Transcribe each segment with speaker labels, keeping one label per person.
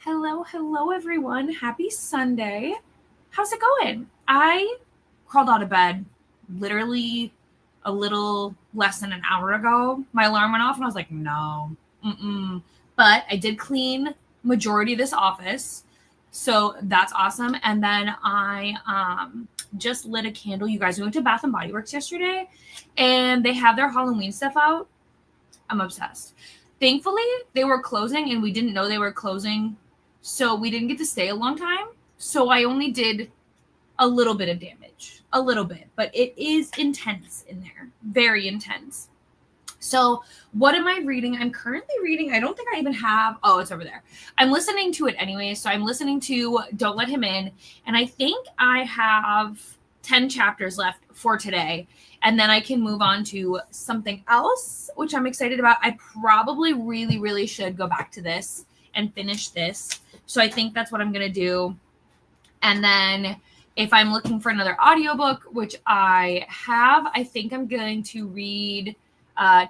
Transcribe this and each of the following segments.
Speaker 1: Hello, everyone. Happy Sunday. How's it going? I crawled out of bed literally a little less than an hour ago. My alarm went off and I was like, no, But I did clean majority of this office. So that's awesome. And then I just lit a candle. You guys, we went to Bath and Body Works yesterday and they have their Halloween stuff out. I'm obsessed. Thankfully, they were closing and we didn't know they were closing. So we didn't get to stay a long time. So I only did a little bit of damage, a little bit, but it is intense in there, very intense. So what am I reading? I'm currently reading, I don't think I even have, oh, it's over there. I'm listening to it anyway. So I'm listening to Don't Let Him In. And I think I have 10 chapters left for today. And then I can move on to something else, which I'm excited about. I probably really should go back to this and finish this. So I think that's what I'm going to do. And then if I'm looking for another audiobook, which I have, I think I'm going to read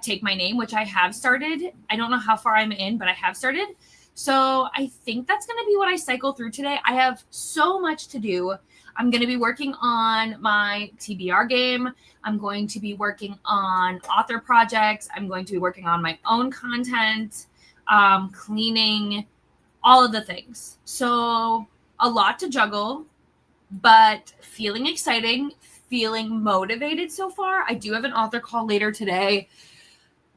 Speaker 1: Take My Name, which I have started. I don't know how far I'm in, but I have started. So I think that's going to be what I cycle through today. I have so much to do. I'm going to be working on my TBR game. I'm going to be working on author projects. I'm going to be working on my own content, cleaning, all of the things. So a lot to juggle, but feeling exciting, feeling motivated so far. I do have an author call later today.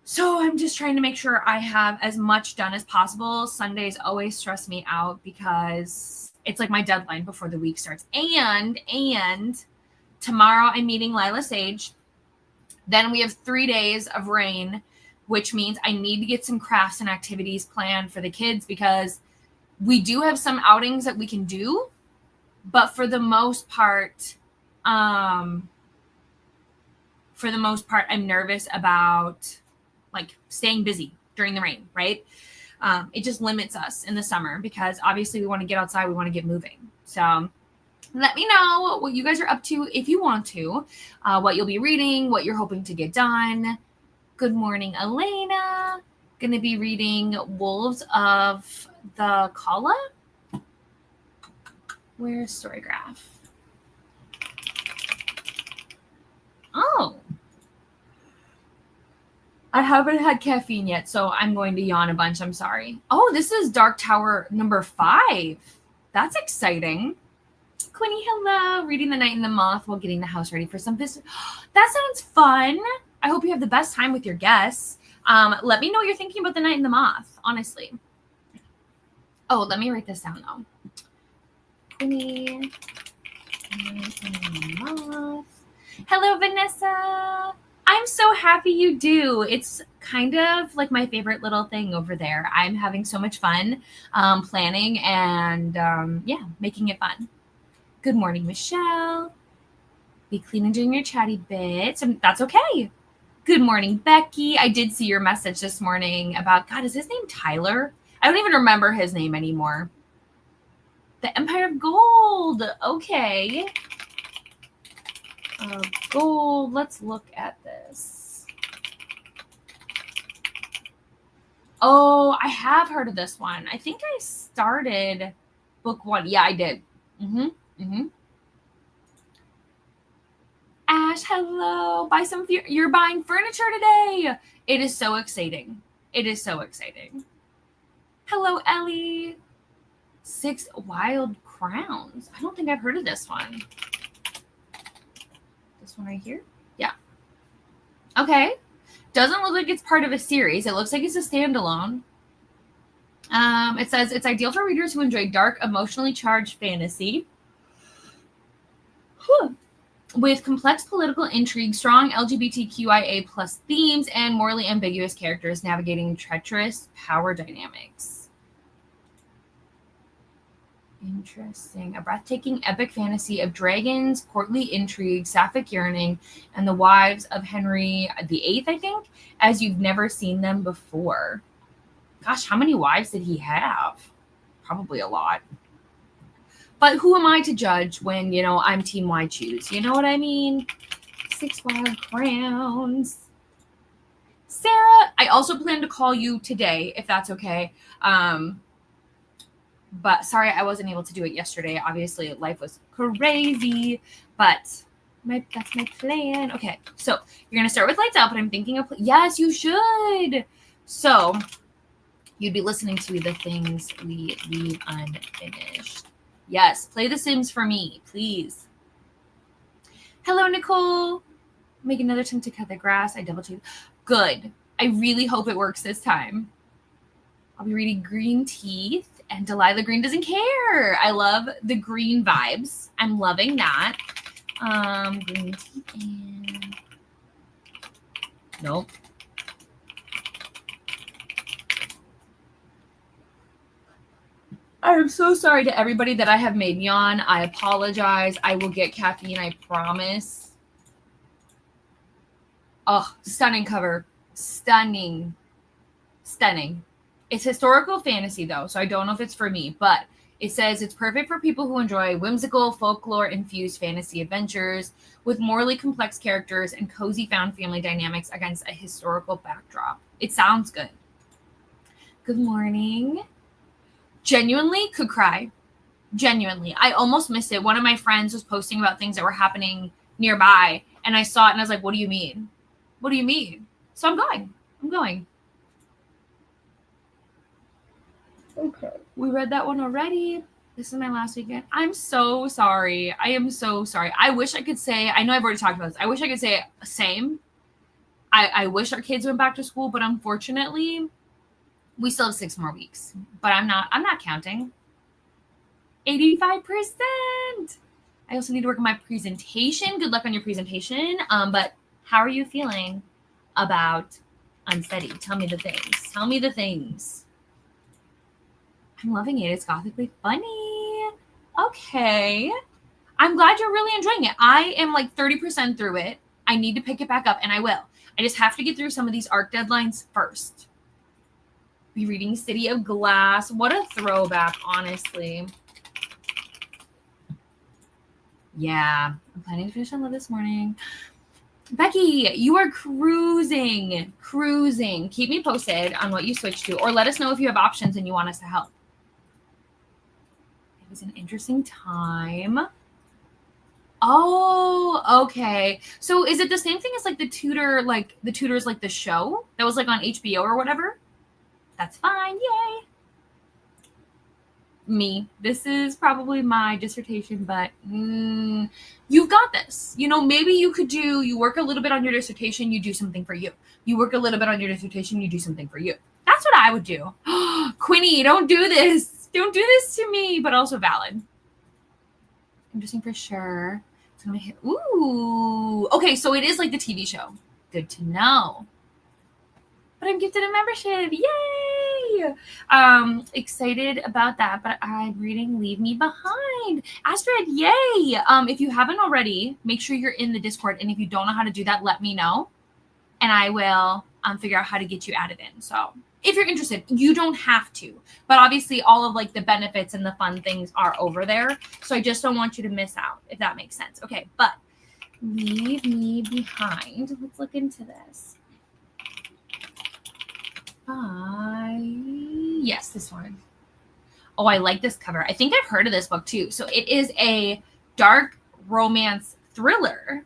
Speaker 1: So I'm just trying to make sure I have as much done as possible. Sundays always stress me out because it's like my deadline before the week starts. And tomorrow I'm meeting Lila Sage. Then we have 3 days of rain, which means I need to get some crafts and activities planned for the kids because we do have some outings that we can do, but for the most part, I'm nervous about like staying busy during the rain, right? It just limits us in the summer because obviously we want to get outside, we want to get moving. So let me know what you guys are up to if you want to, what you'll be reading, what you're hoping to get done. Good morning, Elena. Going to be reading Wolves of the Kala. Where's Storygraph? Oh. I haven't had caffeine yet, so I'm going to yawn a bunch. I'm sorry. Oh, this is Dark Tower number 5. That's exciting. Quinny, hello. Reading The Night and the Moth while getting the house ready for some visitors. That sounds fun. I hope you have the best time with your guests. Let me know what you're thinking about The Night and the Moth, honestly. Oh, let me write this down, though. Quinny. Hello, Vanessa. I'm so happy you do. It's kind of like my favorite little thing over there. I'm having so much fun planning and, making it fun. Good morning, Michelle. Be clean and doing your chatty bits. And that's okay. Good morning, Becky. I did see your message this morning about, God, is his name Tyler? I don't even remember his name anymore. The Empire of Gold. Okay. Gold. Let's look at this. Oh, I have heard of this one. I think I started book 1. Yeah, I did. Ash, hello. Buy some. You're buying furniture today. It is so exciting. It is so exciting. Hello, Ellie. 6 Wild Crowns. I don't think I've heard of this one. This one right here? Yeah. Okay. Doesn't look like it's part of a series. It looks like it's a standalone. It says it's ideal for readers who enjoy dark, emotionally charged fantasy. With complex political intrigue, strong LGBTQIA plus themes, and morally ambiguous characters navigating treacherous power dynamics. Interesting. A breathtaking epic fantasy of dragons, courtly intrigue, sapphic yearning, and the wives of Henry VIII, I think, as you've never seen them before. Gosh, how many wives did he have? Probably a lot. But who am I to judge when, I'm Team Y choose? You know what I mean? 6 Wild Crowns. Sarah, I also plan to call you today, if that's okay. But sorry I wasn't able to do it yesterday. Obviously, life was crazy, but that's my plan. Okay, so you're going to start with lights out, but I'm thinking of, yes, you should. So you'd be listening to the things we leave unfinished. Yes, play The Sims for me, please. Hello, Nicole. Make another attempt to cut the grass. I double checked. Good. I really hope it works this time. I'll be reading Green Teeth, and Delilah Green doesn't care. I love the green vibes. I'm loving that. Green Teeth and... Nope. I am so sorry to everybody that I have made yawn. I apologize. I will get caffeine, I promise. Oh, stunning cover. Stunning. It's historical fantasy, though, so I don't know if it's for me, but it says it's perfect for people who enjoy whimsical, folklore-infused fantasy adventures with morally complex characters and cozy found family dynamics against a historical backdrop. It sounds good. Good morning. Genuinely could cry. Genuinely. I almost missed it. One of my friends was posting about things that were happening nearby, and I saw it, and I was like, what do you mean? What do you mean? So I'm going. Okay. We read that one already. This is my last weekend. I'm so sorry. I am so sorry. I wish I could say, I know I've already talked about this. I wish I could say same. I wish our kids went back to school, but unfortunately, we still have 6 more weeks. But I'm not counting. 85%. I also need to work on my presentation. Good luck on your presentation. But how are you feeling about Unsteady? Tell me the things. I'm loving it. It's gothically funny. Okay. I'm glad you're really enjoying it. I am like 30% through it. I need to pick it back up, and I will. I just have to get through some of these ARC deadlines first. Be reading City of Glass. What a throwback, honestly. Yeah. I'm planning to finish on Love this morning. Becky, you are cruising. Keep me posted on what you switch to, or let us know if you have options and you want us to help. It was an interesting time. Oh, okay. So is it the same thing as like the Tudors, like the show that was like on HBO or whatever? That's fine. Yay. Me. This is probably my dissertation, but you've got this. You know, maybe you work a little bit on your dissertation, you do something for you. You work a little bit on your dissertation, you do something for you. That's what I would do. Quinny, don't do this. Don't do this to me, but also valid. Interesting for sure. So I'm gonna hit, ooh. Okay, so it is like the TV show. Good to know. But I'm gifted a membership. Yay! Excited about that, but I'm reading Leave Me Behind. Astrid, yay! If you haven't already, make sure you're in the Discord. And if you don't know how to do that, let me know. And I will figure out how to get you added in. So if you're interested, you don't have to. But obviously all of like the benefits and the fun things are over there. So I just don't want you to miss out, if that makes sense. Okay, but Leave Me Behind. Let's look into this. Yes, this one. Oh, I like this cover. I think I've heard of this book too. So it is a dark romance thriller.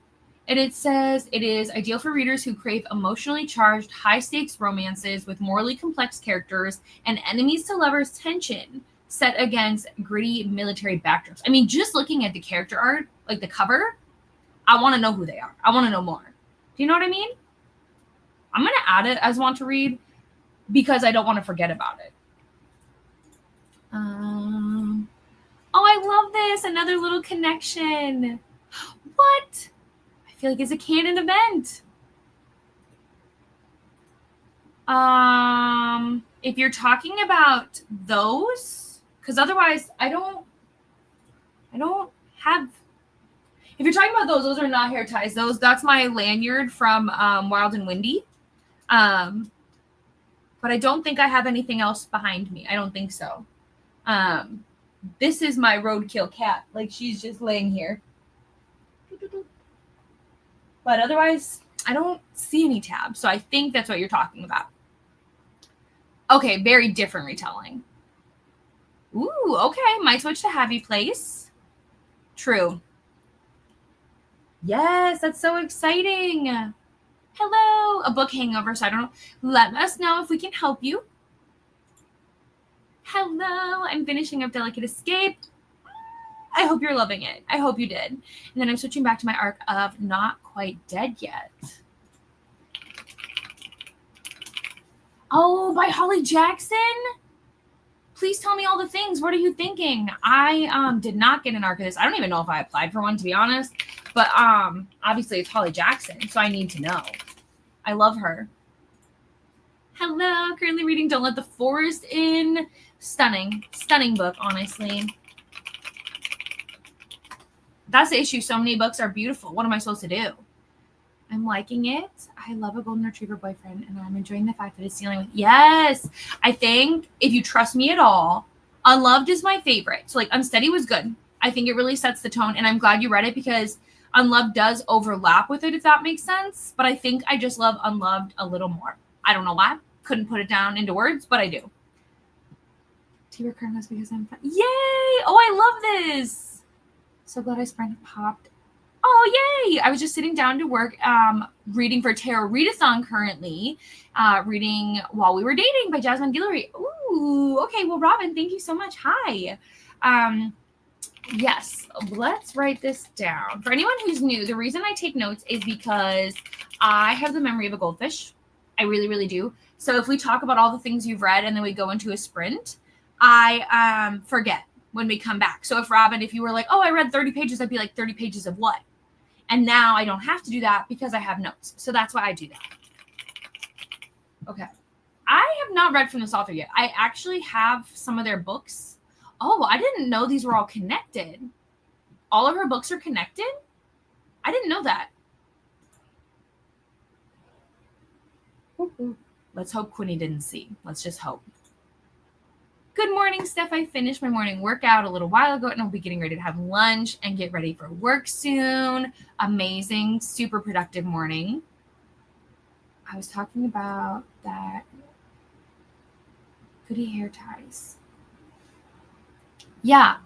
Speaker 1: And it says it is ideal for readers who crave emotionally charged, high-stakes romances with morally complex characters and enemies to lovers tension set against gritty military backdrops. I mean, just looking at the character art, like the cover, I want to know who they are. I want to know more. Do you know what I mean? I'm going to add it as want to read because I don't want to forget about it. Oh, I love this. Another little connection. What? I feel like it's a canon event. If you're talking about those, because otherwise I don't have. If you're talking about those are not hair ties. That's my lanyard from Wild and Windy. But I don't think I have anything else behind me. I don't think so. This is my roadkill cat. Like, she's just laying here. But otherwise, I don't see any tabs. So I think that's what you're talking about. Okay, very different retelling. Ooh, okay. Might switch to Happy Place. True. Yes, that's so exciting. Hello. A book hangover, so I don't know. Let us know if we can help you. Hello. I'm finishing up Delicate Escape. I hope you're loving it. I hope you did. And then I'm switching back to my arc of Not Quite Dead Yet. Oh, by Holly Jackson? Please tell me all the things. What are you thinking? I did not get an arc of this. I don't even know if I applied for one, to be honest. But obviously it's Holly Jackson, so I need to know. I love her. Hello. Currently reading Don't Let the Forest In. Stunning. Stunning book, honestly. That's the issue. So many books are beautiful. What am I supposed to do? I'm liking it. I love a golden retriever boyfriend, and I'm enjoying the fact that it's dealing with. Yes, I think if you trust me at all, Unloved is my favorite. So like Unsteady was good. I think it really sets the tone, and I'm glad you read it because Unloved does overlap with it, if that makes sense. But I think I just love Unloved a little more. I don't know why. Couldn't put it down into words, but I do. T-Rex Carlos because I'm fun. Yay! Oh, I love this. So glad I sprint popped. Oh, yay! I was just sitting down to work, reading for Tarot Readathon currently, reading While We Were Dating by Jasmine Guillory. Ooh, okay. Well, Robin, thank you so much. Hi. Yes, let's write this down. For anyone who's new, the reason I take notes is because I have the memory of a goldfish. I really, really do. So if we talk about all the things you've read and then we go into a sprint, I forget when we come back. So if you were like, oh, I read 30 pages, I'd be like, 30 pages of what? And now I don't have to do that because I have notes. So that's why I do that. Okay. I have not read from this author yet. I actually have some of their books. Oh, I didn't know these were all connected. All of her books are connected? I didn't know that. Let's hope Quinny didn't see. Let's just hope. Good morning, Steph. I finished my morning workout a little while ago and I'll be getting ready to have lunch and get ready for work soon. Amazing, super productive morning. I was talking about that goody hair ties. Yeah.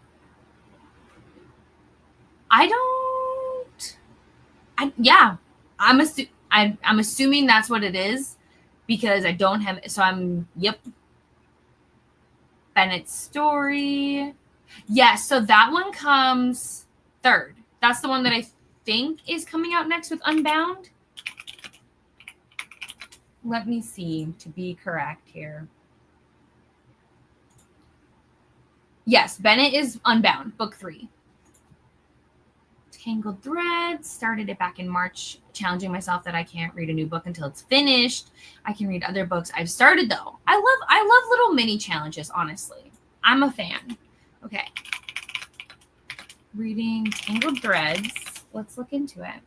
Speaker 1: I'm assuming that's what it is because I don't have, so yep. Bennett's Story. Yes, so that one comes third. That's the one that I think is coming out next with Unbound. Let me see to be correct here. Yes, Bennett is Unbound, book 3. Tangled Threads. Started it back in March, challenging myself that I can't read a new book until it's finished. I can read other books I've started though. I love little mini challenges, honestly. I'm a fan. Okay. Reading Tangled Threads. Let's look into it.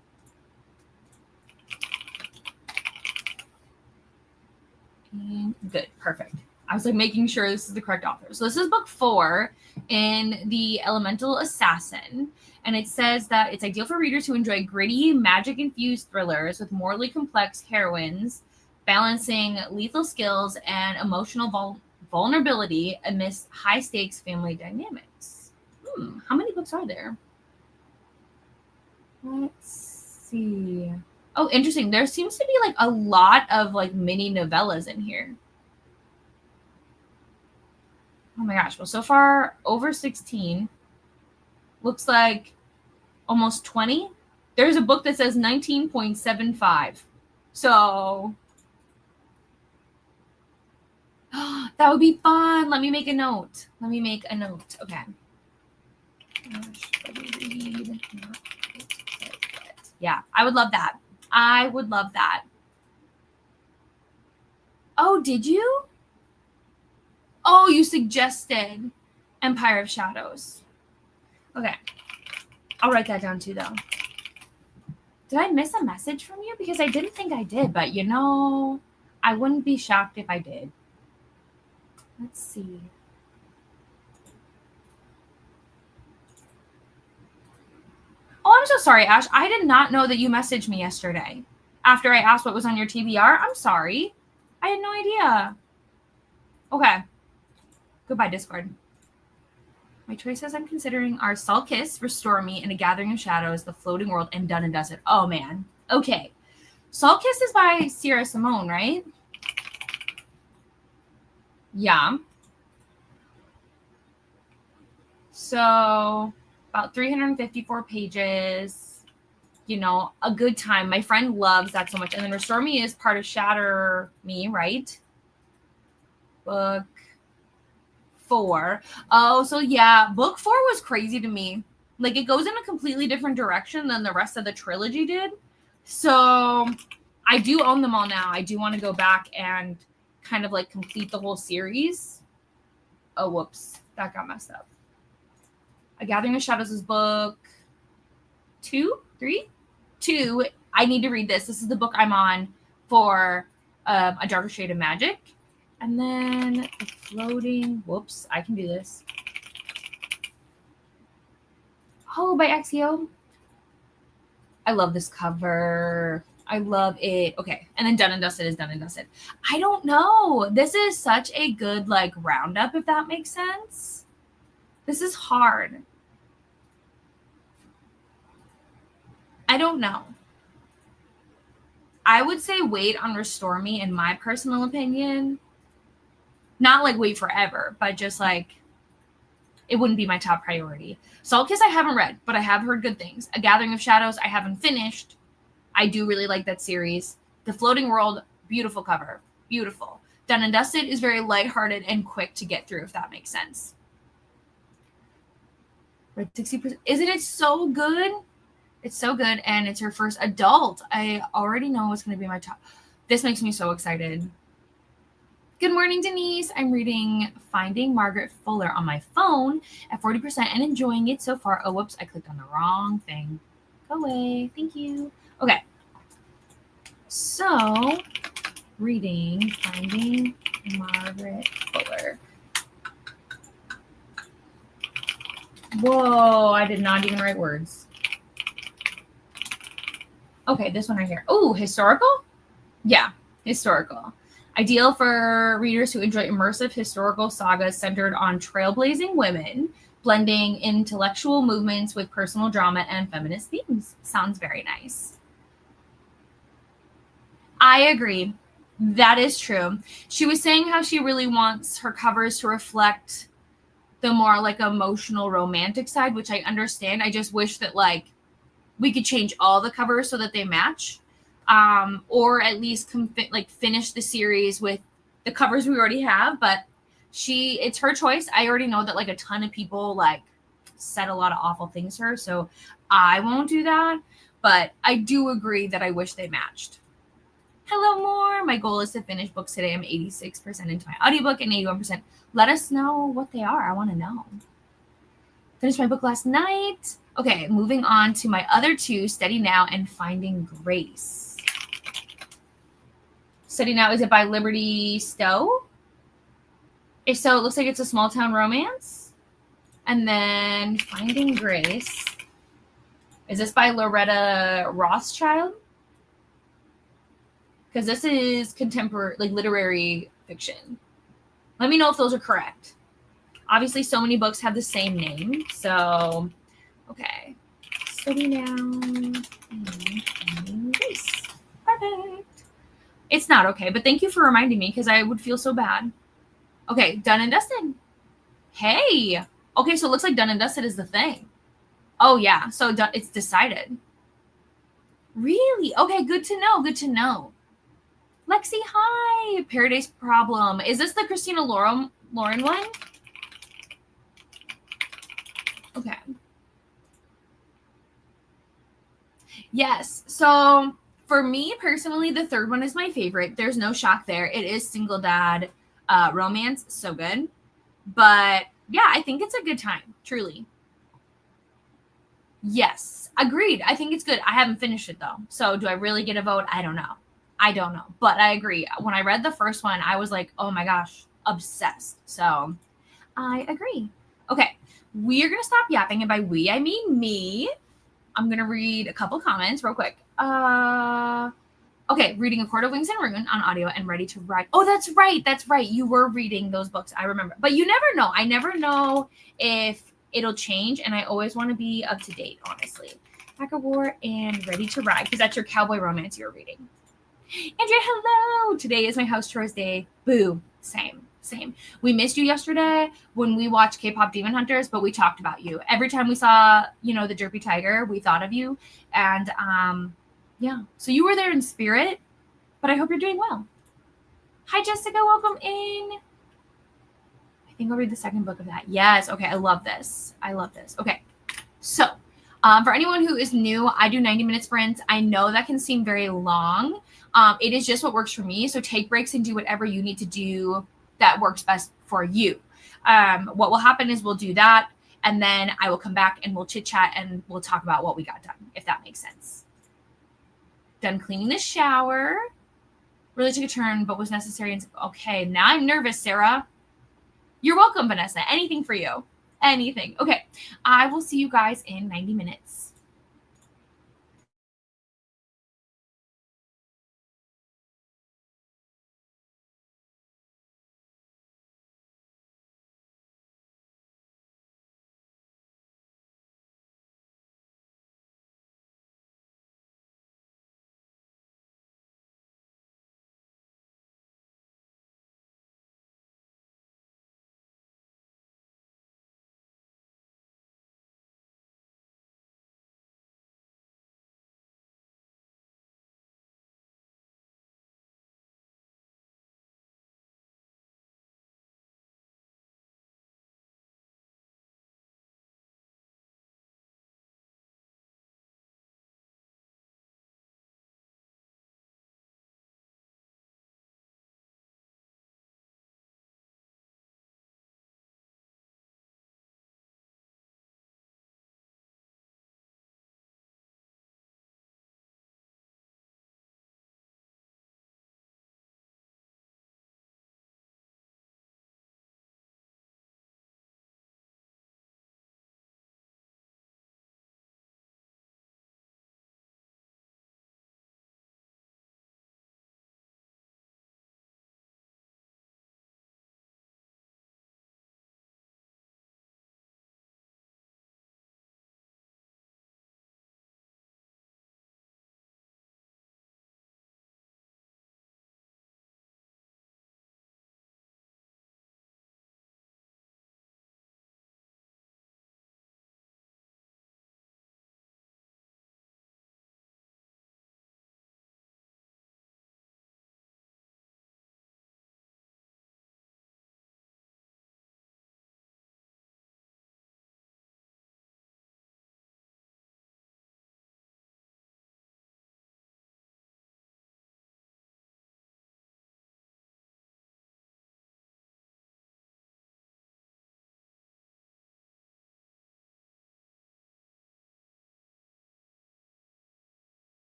Speaker 1: And good. Perfect. I was like making sure this is the correct author. So this is book 4 in The Elemental Assassin. And it says that it's ideal for readers who enjoy gritty, magic-infused thrillers with morally complex heroines, balancing lethal skills and emotional vulnerability amidst high-stakes family dynamics. How many books are there? Let's see. Oh, interesting. There seems to be like a lot of like mini novellas in here. Oh my gosh. Well, so far over 16. Looks like almost 20. There's a book that says 19.75. So that would be fun. Let me make a note. Okay. Yeah, I would love that. Oh, did you? Oh, you suggested Empire of Shadows. Okay. I'll write that down too, though. Did I miss a message from you? Because I didn't think I did, but I wouldn't be shocked if I did. Let's see. Oh, I'm so sorry, Ash. I did not know that you messaged me yesterday after I asked what was on your TBR. I'm sorry. I had no idea. Okay. Goodbye, Discord. My choices I'm considering are Salt Kiss, Restore Me, and A Gathering of Shadows, The Floating World, and Done and Dusted. Oh, man. Okay. Salt Kiss is by Sierra Simone, right? Yeah. So about 354 pages. You know, a good time. My friend loves that so much. And then Restore Me is part of Shatter Me, right? Book 4. Oh, so yeah, book 4 was crazy to me. Like, it goes in a completely different direction than the rest of the trilogy did. So I do own them all now. I do want to go back and kind of like complete the whole series. Oh, whoops. That got messed up. A Gathering of Shadows is book 2, 3, 2. I need to read this. This is the book I'm on for A Darker Shade of Magic. And then the Floating. Whoops, I can do this. Oh, by Axio. I love this cover. I love it. Okay, and then Done and Dusted is Done and Dusted. I don't know. This is such a good like roundup, if that makes sense. This is hard. I don't know. I would say wait on Restore Me, in my personal opinion. Not like wait forever, but just like it wouldn't be my top priority. Salt Kiss I haven't read, but I have heard good things. A Gathering of Shadows I haven't finished. I do really like that series. The Floating World, beautiful cover. Beautiful. Done and Dusted is very lighthearted and quick to get through, if that makes sense. Right, 60%. Isn't it so good? It's so good, and it's her first adult. I already know it's going to be my top. This makes me so excited. Good morning, Denise. I'm reading Finding Margaret Fuller on my phone at 40% and enjoying it so far. Oh, whoops. I clicked on the wrong thing. Go away. Thank you. Okay. So, reading Finding Margaret Fuller. Whoa, I did not even write words. Okay, this one right here. Oh, historical? Yeah, historical. Ideal for readers who enjoy immersive historical sagas centered on trailblazing women, blending intellectual movements with personal drama and feminist themes. Sounds very nice. I agree. That is true. She was saying how she really wants her covers to reflect the more like emotional romantic side, which I understand. I just wish that like we could change all the covers so that they match, or at least finish the series with the covers we already have. But it's her choice. I already know that like a ton of people like said a lot of awful things to her, so I won't do that. But I do agree that I wish they matched. Hello, more. My goal is to finish books today. I'm 86% into my audiobook and 81%. Let us know what they are. I want to know. Finished my book last night. Okay, moving on to my other two, Steady Now and Finding Grace. Steady Now, is it by Liberty Stowe? If so, it looks like it's a small town romance. And then Finding Grace. Is this by Loretta Rothschild? Because this is contemporary, like literary fiction. Let me know if those are correct. Obviously, so many books have the same name. So, okay. Steady Now and Finding Grace. Perfect. It's not okay, but thank you for reminding me because I would feel so bad. Okay, Done and Dusted. Hey. Okay, so it looks like Done and Dusted is the thing. Oh, yeah. So it's decided. Really? Okay, good to know. Good to know. Lexi, hi. Paradise Problem. Is this the Christina Lauren one? Okay. Yes. So for me personally, the third one is my favorite. There's no shock there. It is single dad romance. So good. But yeah, I think it's a good time. Truly. Yes. Agreed. I think it's good. I haven't finished it though. So do I really get a vote? I don't know. But I agree. When I read the first one, I was like, oh my gosh, obsessed. So I agree. Okay. We're going to stop yapping. And by we, I mean me. I'm going to read a couple comments real quick. Okay. Reading A Court of Wings and Ruin on audio and Ready to Ride. Oh, that's right. You were reading those books. I remember. But you never know. I never know if it'll change, and I always want to be up to date, honestly. Pack of War and Ready to Ride, because that's your cowboy romance you're reading. Andrea, hello! Today is my house chores day. Boo. Same. We missed you yesterday when we watched K-pop Demon Hunters, but we talked about you. Every time we saw, the Derpy Tiger, we thought of you. And yeah, so you were there in spirit, but I hope you're doing well. Hi, Jessica. Welcome in. I think I'll read the second book of that. Yes. Okay. I love this. Okay. So for anyone who is new, I do 90-minute sprints. I know that can seem very long. It is just what works for me. So take breaks and do whatever you need to do that works best for you. What will happen is we'll do that, and then I will come back and we'll chit chat and we'll talk about what we got done, if that makes sense. Done cleaning the shower. Really took a turn, but was necessary. Okay, now I'm nervous, Sarah. You're welcome, Vanessa. Anything for you. Anything. Okay, I will see you guys in 90 minutes.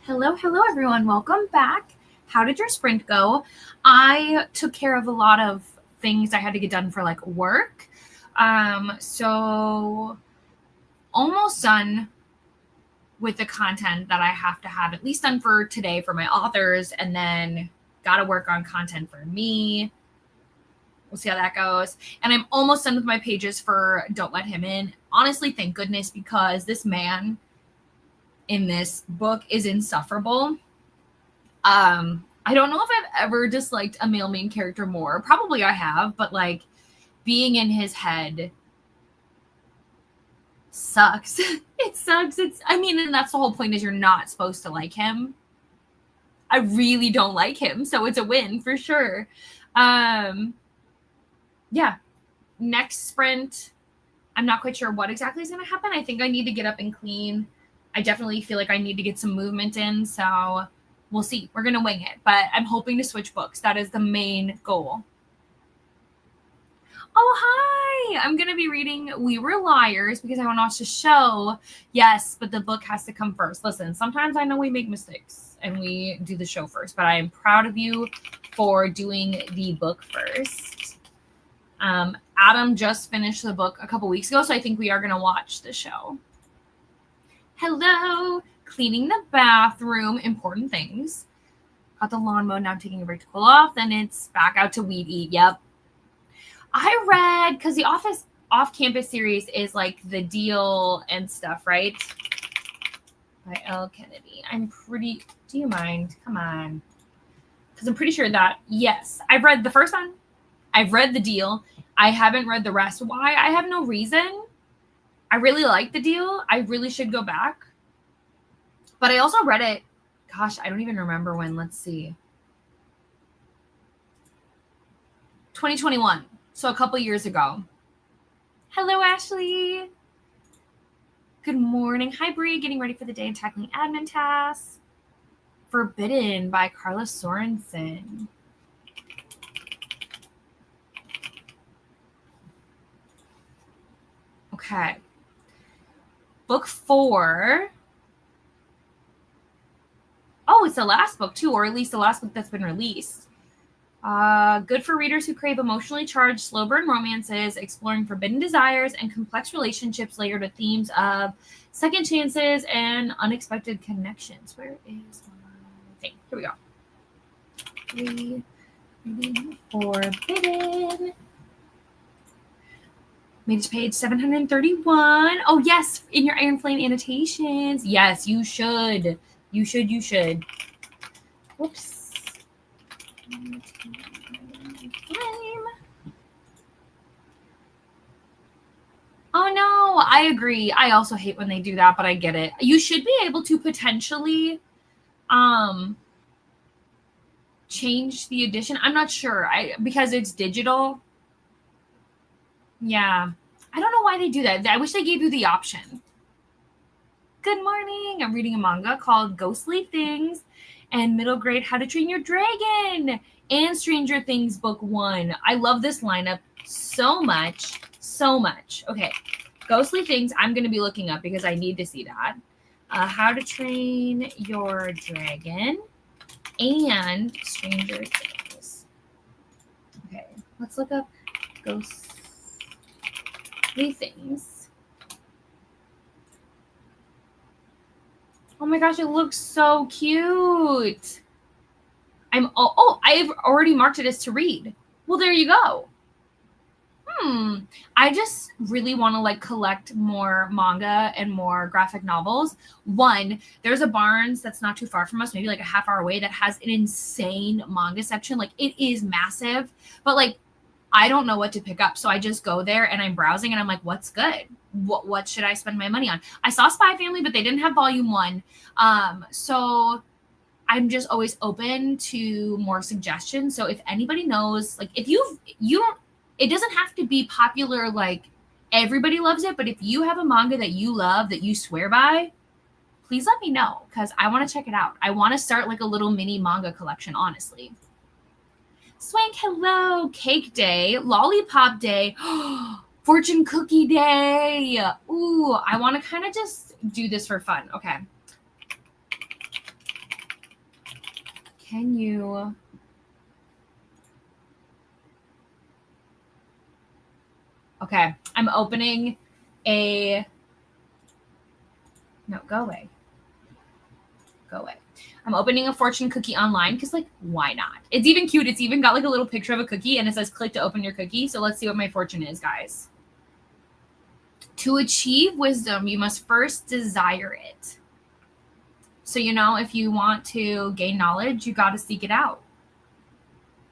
Speaker 1: Hello, everyone. Welcome back. How did your sprint go? I took care of a lot of things I had to get done for like work. So almost done with the content that I have to have at least done for today for my authors, and then got to work on content for me. We'll see how that goes. And I'm almost done with my pages for Don't Let Him In. Honestly, thank goodness, because this man in this book is insufferable. I don't know if I've ever disliked a male main character more. Probably I have, but like being in his head sucks. It sucks. And that's the whole point, is you're not supposed to like him. I really don't like him, so it's a win for sure. Yeah. Next sprint, I'm not quite sure what exactly is going to happen. I think I need to get up and clean. I definitely feel like I need to get some movement in, so we'll see. We're going to wing it, but I'm hoping to switch books. That is the main goal. Oh, hi! I'm going to be reading We Were Liars because I want to watch the show. Yes, but the book has to come first. Listen, sometimes I know we make mistakes and we do the show first, but I am proud of you for doing the book first. Adam just finished the book a couple weeks ago, so I think we are going to watch the show. Hello! Cleaning the bathroom, important things. Got the lawn mowed, now I'm taking a break to cool off. Then it's back out to weed eat. Yep. I read, because the off-campus series is like The Deal and stuff, right? By L. Kennedy. Do you mind? Come on. Because I'm pretty sure that, yes. I've read the first one. I've read The Deal. I haven't read the rest. Why? I have no reason. I really like The Deal. I really should go back. But I also read it. Gosh, I don't even remember when. Let's see. 2021. So a couple years ago. Hello, Ashley. Good morning. Hi, Bree. Getting ready for the day and tackling admin tasks. Forbidden by Carla Sorensen. Okay. Book 4. Oh, it's the last book too, or at least the last book that's been released. Good for readers who crave emotionally charged, slow burn romances, exploring forbidden desires and complex relationships layered with themes of second chances and unexpected connections. Where is my thing? Here we go. Reading Forbidden. Made it to page 731. Oh, yes, in your Iron Flame annotations. Yes, you should. You should. Whoops. Oh no, I agree. I also hate when they do that, but I get it. You should be able to potentially change the edition. I'm not sure. Because it's digital. Yeah. I don't know why they do that. I wish they gave you the option. Good morning. I'm reading a manga called Ghostly Things and Middle Grade How to Train Your Dragon and Stranger Things Book 1. I love this lineup so much. So much. Okay. Ghostly Things I'm going to be looking up because I need to see that. How to Train Your Dragon and Stranger Things. Okay. Let's look up Ghostly Things. Oh my gosh, it looks so cute. I've already marked it as to read. Well, there you go. I just really want to like collect more manga and more graphic novels. One, there's a Barnes that's not too far from us, maybe like a half hour away, that has an insane manga section. Like it is massive, but like I don't know what to pick up. So I just go there and I'm browsing and I'm like, what's good? What should I spend my money on? I saw Spy Family, but they didn't have volume 1. So I'm just always open to more suggestions. So if anybody knows, like if you don't, it doesn't have to be popular, like everybody loves it, but if you have a manga that you love, that you swear by, please let me know because I want to check it out. I want to start like a little mini manga collection, honestly. Swank, hello. Cake day, lollipop day, fortune cookie day. Ooh, I want to kind of just do this for fun. Okay. Can you? Okay, I'm opening a. No, go away. Go away. I'm opening a fortune cookie online because, like, why not? It's even cute. It's even got like a little picture of a cookie and it says click to open your cookie. So let's see what my fortune is, guys. To achieve wisdom, you must first desire it. So, you know, if you want to gain knowledge, you got to seek it out.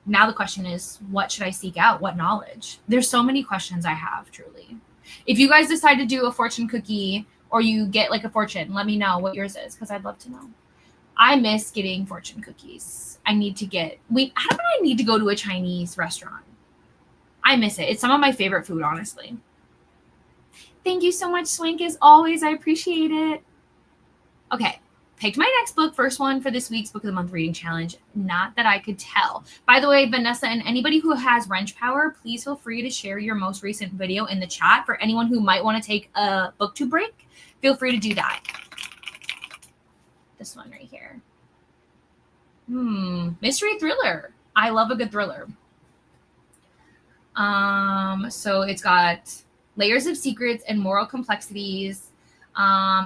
Speaker 1: Now the question is, what should I seek out? What knowledge? There's so many questions I have, truly. If you guys decide to do a fortune cookie or you get like a fortune, let me know what yours is because I'd love to know. I miss getting fortune cookies. I need to get, how do I need to go to a Chinese restaurant? I miss it. It's some of my favorite food, honestly. Thank you so much, Swank, as always. I appreciate it. Okay. Picked my next book, first one for this week's Book of the Month reading challenge. Not that I could tell. By the way, Vanessa and anybody who has wrench power, please feel free to share your most recent video in the chat. For anyone who might want to take a booktube break, feel free to do that. This one right here. Mystery thriller. I love a good thriller. So it's got layers of secrets and moral complexities.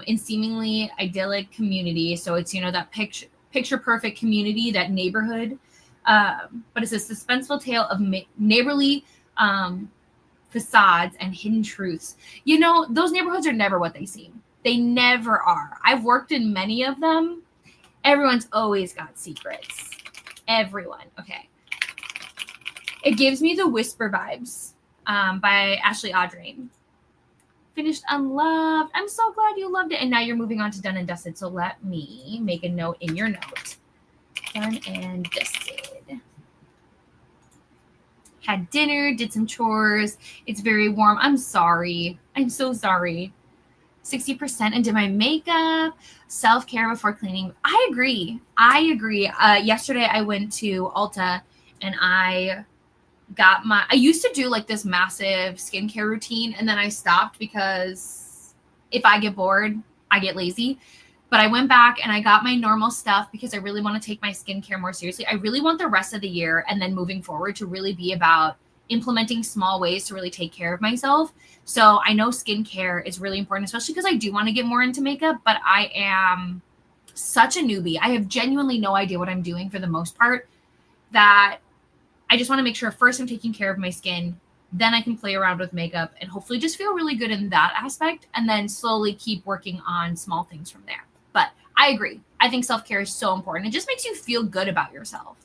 Speaker 1: In seemingly idyllic community. So it's, you know, that picture perfect community, that neighborhood. But it's a suspenseful tale of neighborly facades and hidden truths. You know, those neighborhoods are never what they seem. They never are. I've worked in many of them. Everyone's always got secrets. Everyone. Okay. It gives me the Whisper vibes by Ashley Audrain. Finished Unloved. I'm so glad you loved it. And now you're moving on to Done and Dusted. So let me make a note in your note. Done and Dusted. Had dinner, did some chores. It's very warm. I'm sorry. I'm so sorry. 60% and did my makeup. Self-care before cleaning. I agree. Yesterday I went to Ulta and I used to do like this massive skincare routine and then I stopped because if I get bored, I get lazy. But I went back and I got my normal stuff because I really want to take my skincare more seriously. I really want the rest of the year and then moving forward to really be about implementing small ways to really take care of myself. So I know skincare is really important, especially because I do want to get more into makeup, but I am such a newbie. I have genuinely no idea what I'm doing for the most part, that I just want to make sure first I'm taking care of my skin, then I can play around with makeup and hopefully just feel really good in that aspect and then slowly keep working on small things from there. But I agree. I think self-care is so important. It just makes you feel good about yourself.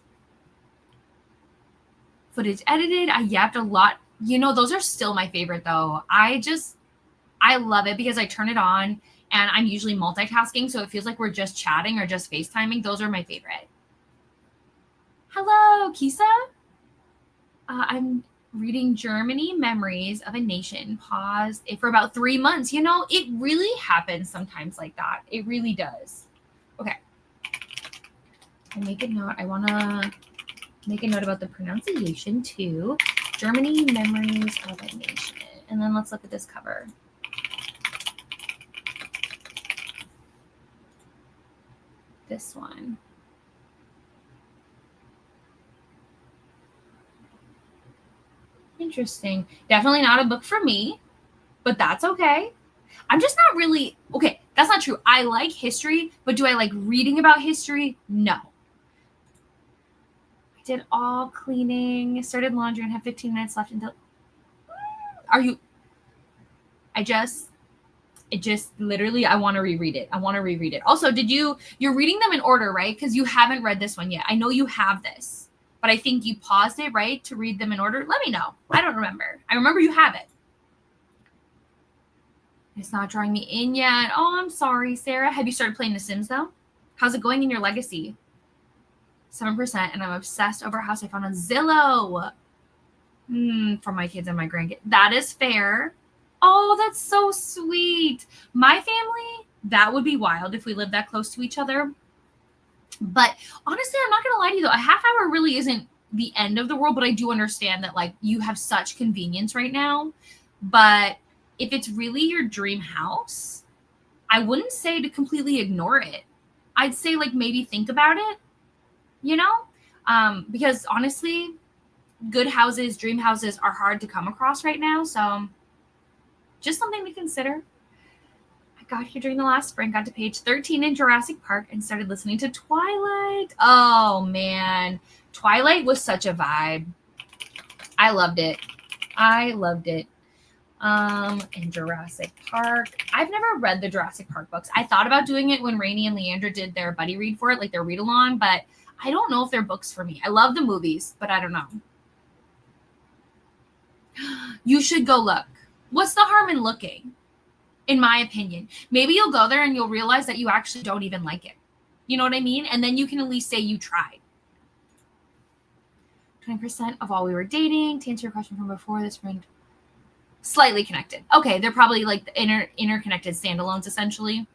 Speaker 1: Footage edited. I yapped a lot. You know, those are still my favorite though. I love it because I turn it on and I'm usually multitasking. So it feels like we're just chatting or just FaceTiming. Those are my favorite. Hello, Kisa. I'm reading Germany, Memories of a Nation. Paused it for about 3 months. You know, it really happens sometimes like that. It really does. Okay. I'll make a note. I want to make a note about the pronunciation too. Germany, Memories of a Nation. And then let's look at this cover. This one. Interesting. Definitely not a book for me, but that's okay. I'm just not really, okay, that's not true. I like history, but do I like reading about history? No. I did all cleaning, started laundry and have 15 minutes left until, it just literally, I want to reread it. Also, you're reading them in order, right? Because you haven't read this one yet. I know you have this. But I think you paused it, right, to read them in order. Let me know. I don't remember. I remember you have it. It's not drawing me in yet. Oh, I'm sorry, Sarah. Have you started playing The Sims, though? How's it going in your legacy? 7%, and I'm obsessed over a house I found on Zillow. For my kids and my grandkids. That is fair. Oh, that's so sweet. My family, that would be wild if we lived that close to each other. But honestly, I'm not going to lie to you, though. A half hour really isn't the end of the world, but I do understand that, like, you have such convenience right now. But if it's really your dream house, I wouldn't say to completely ignore it. I'd say, like, maybe think about it. Because honestly, good houses, dream houses are hard to come across right now. So just something to consider. I got here during the last spring, got to page 13 in Jurassic Park and started listening to Twilight. Oh man, Twilight was such a vibe. I loved it. And Jurassic Park. I've never read the Jurassic Park books. I thought about doing it when Rainey and Leandra did their buddy read for it, like their read along, but I don't know if they're books for me. I love the movies, but I don't know. You should go look. What's the harm in looking? In my opinion, maybe you'll go there and you'll realize that you actually don't even like it. You know what I mean? And then you can at least say you tried. 20% of all we were dating. To answer your question from before, this friend slightly connected. Okay, they're probably like the interconnected standalones essentially.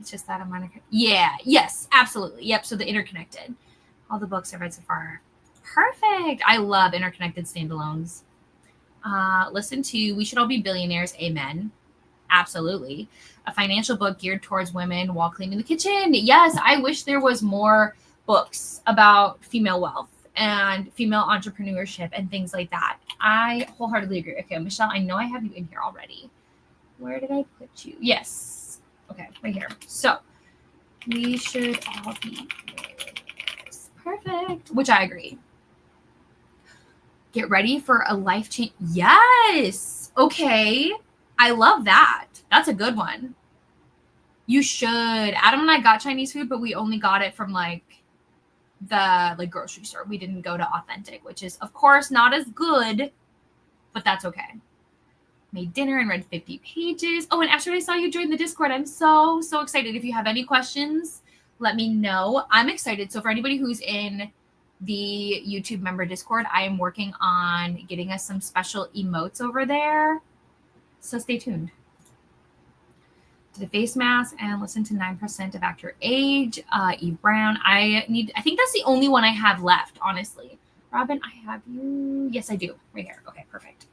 Speaker 1: It's just that I'm minor. Yeah, yes, absolutely. Yep, so the interconnected. All the books I've read so far. Perfect. I love interconnected standalones. Listen to We Should All Be Billionaires. Amen. Absolutely. A financial book geared towards women while cleaning the kitchen. Yes, I wish there was more books about female wealth and female entrepreneurship and things like that. I wholeheartedly agree. Okay, Michelle, I know I have you in here already. Where did I put you? Yes. Okay, right here. So, we should all be billionaires. Perfect. Which I agree. Get ready for a life change. Yes. Okay. I love that. That's a good one. You should. Adam and I got Chinese food, but we only got it from the grocery store. We didn't go to Authentic, which is of course not as good, but that's okay. Made dinner and read 50 pages. Oh, and after I saw you join the Discord, I'm so excited. If you have any questions, let me know. I'm excited. So for anybody who's in the YouTube member Discord, I am working on getting us some special emotes over there. So stay tuned. Did a face mask and listen to 9% of Actor Age. Eve Brown. I think that's the only one I have left, honestly. Robin, I have you. Yes, I do. Right here. Okay, perfect.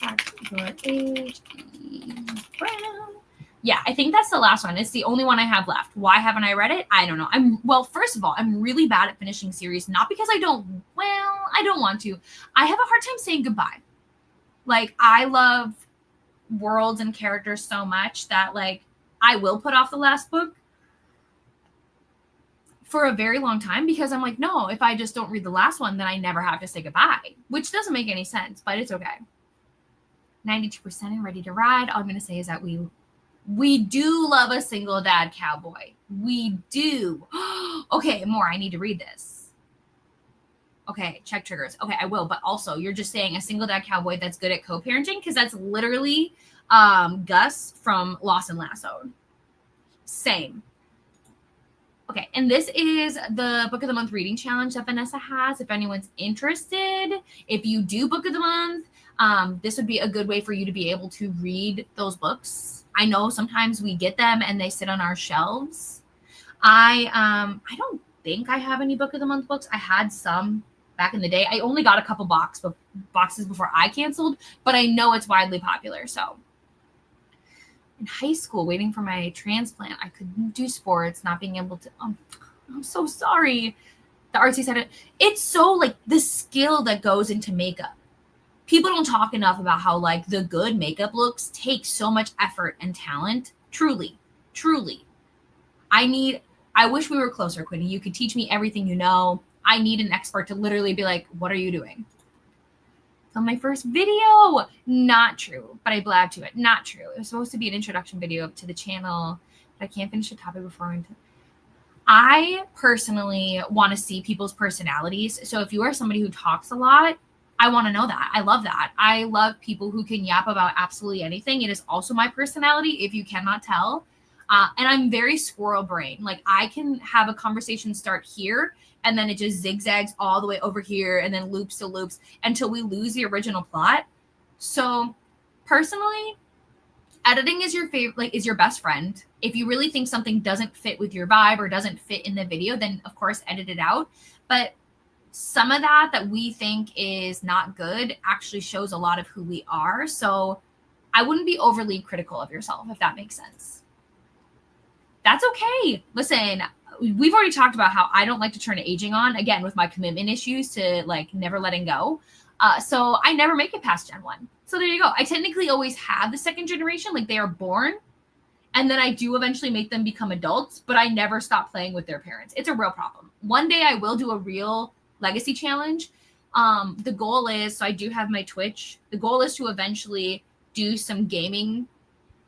Speaker 1: Actor Age. Eve Brown. Yeah, I think that's the last one. It's the only one I have left. Why haven't I read it? I don't know. First of all, I'm really bad at finishing series. Not because I don't want to. I have a hard time saying goodbye. Like, I love worlds and characters so much that, like, I will put off the last book for a very long time because I'm like, no, if I just don't read the last one, then I never have to say goodbye, which doesn't make any sense, but it's okay. 92% and ready to ride. All I'm going to say is that we do love a single dad cowboy. We do. Okay, more. I need to read this. Okay, check triggers. Okay, I will. But also, you're just saying a single dad cowboy that's good at co-parenting because that's literally Gus from Lost and Lassoed. Same. Okay, and this is the Book of the Month reading challenge that Vanessa has. If anyone's interested, if you do Book of the Month, this would be a good way for you to be able to read those books. I know sometimes we get them and they sit on our shelves. I don't think I have any Book of the Month books. I had some back in the day. I only got a couple boxes before I canceled, but I know it's widely popular. So in high school, waiting for my transplant, I couldn't do sports, not being able to. I'm so sorry. The artsy said it's so like the skill that goes into makeup. People don't talk enough about how like the good makeup looks take so much effort and talent. Truly. I wish we were closer, Quinny. You could teach me everything you know. I need an expert to literally be like, what are you doing? On my first video. Not true, but I blabbed to it. Not true. It was supposed to be an introduction video to the channel, but I can't finish the topic before I personally want to see people's personalities. So if you are somebody who talks a lot, I want to know that. I love that. I love people who can yap about absolutely anything. It is also my personality, if you cannot tell. And I'm very squirrel brain. Like I can have a conversation start here and then it just zigzags all the way over here and then loops to loops until we lose the original plot. So personally, editing is your favorite, like is your best friend. If you really think something doesn't fit with your vibe or doesn't fit in the video, then of course edit it out. But some of that we think is not good actually shows a lot of who we are. So I wouldn't be overly critical of yourself, if that makes sense. That's okay. Listen, we've already talked about how I don't like to turn aging on, again, with my commitment issues to like never letting go. So I never make it past Gen 1. So there you go. I technically always have the second generation, like they are born. And then I do eventually make them become adults, but I never stop playing with their parents. It's a real problem. One day I will do a real legacy challenge. The goal is, so I do have my Twitch. The goal is to eventually do some gaming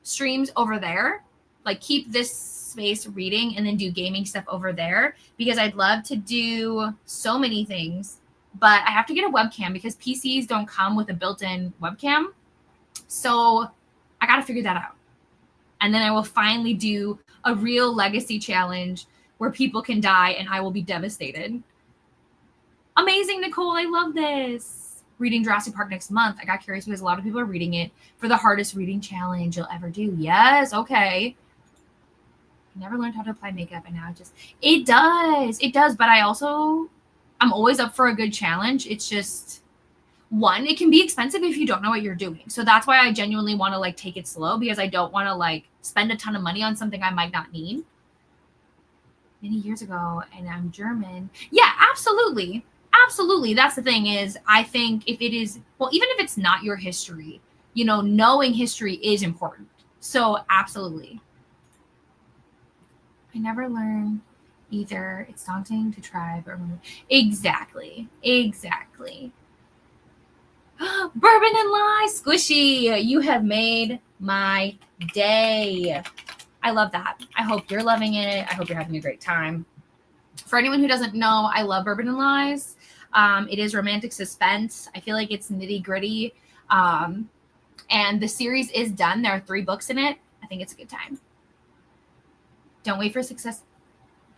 Speaker 1: streams over there. Like keep this space reading and then do gaming stuff over there, because I'd love to do so many things, but I have to get a webcam because PCs don't come with a built-in webcam. So I got to figure that out. And then I will finally do a real legacy challenge where people can die and I will be devastated. Amazing, Nicole. I love this. Reading Jurassic Park next month. I got curious because a lot of people are reading it for the hardest reading challenge you'll ever do. Yes. Okay. I never learned how to apply makeup and now it does. But I'm always up for a good challenge. It's just, one, it can be expensive if you don't know what you're doing. So that's why I genuinely want to like take it slow, because I don't want to like spend a ton of money on something I might not need. Many years ago, and I'm German. Yeah, absolutely. Absolutely. That's the thing is, I think if it is, well, even if it's not your history, you know, knowing history is important. So absolutely. I never learned either. It's daunting to try, but exactly. Bourbon and Lye, Squishy, you have made my day. I love that. I hope you're loving it. I hope you're having a great time. For anyone who doesn't know, I love Bourbon and Lies. It is romantic suspense. I feel like it's nitty gritty. And the series is done. There are 3 books in it. I think it's a good time. Don't wait for success.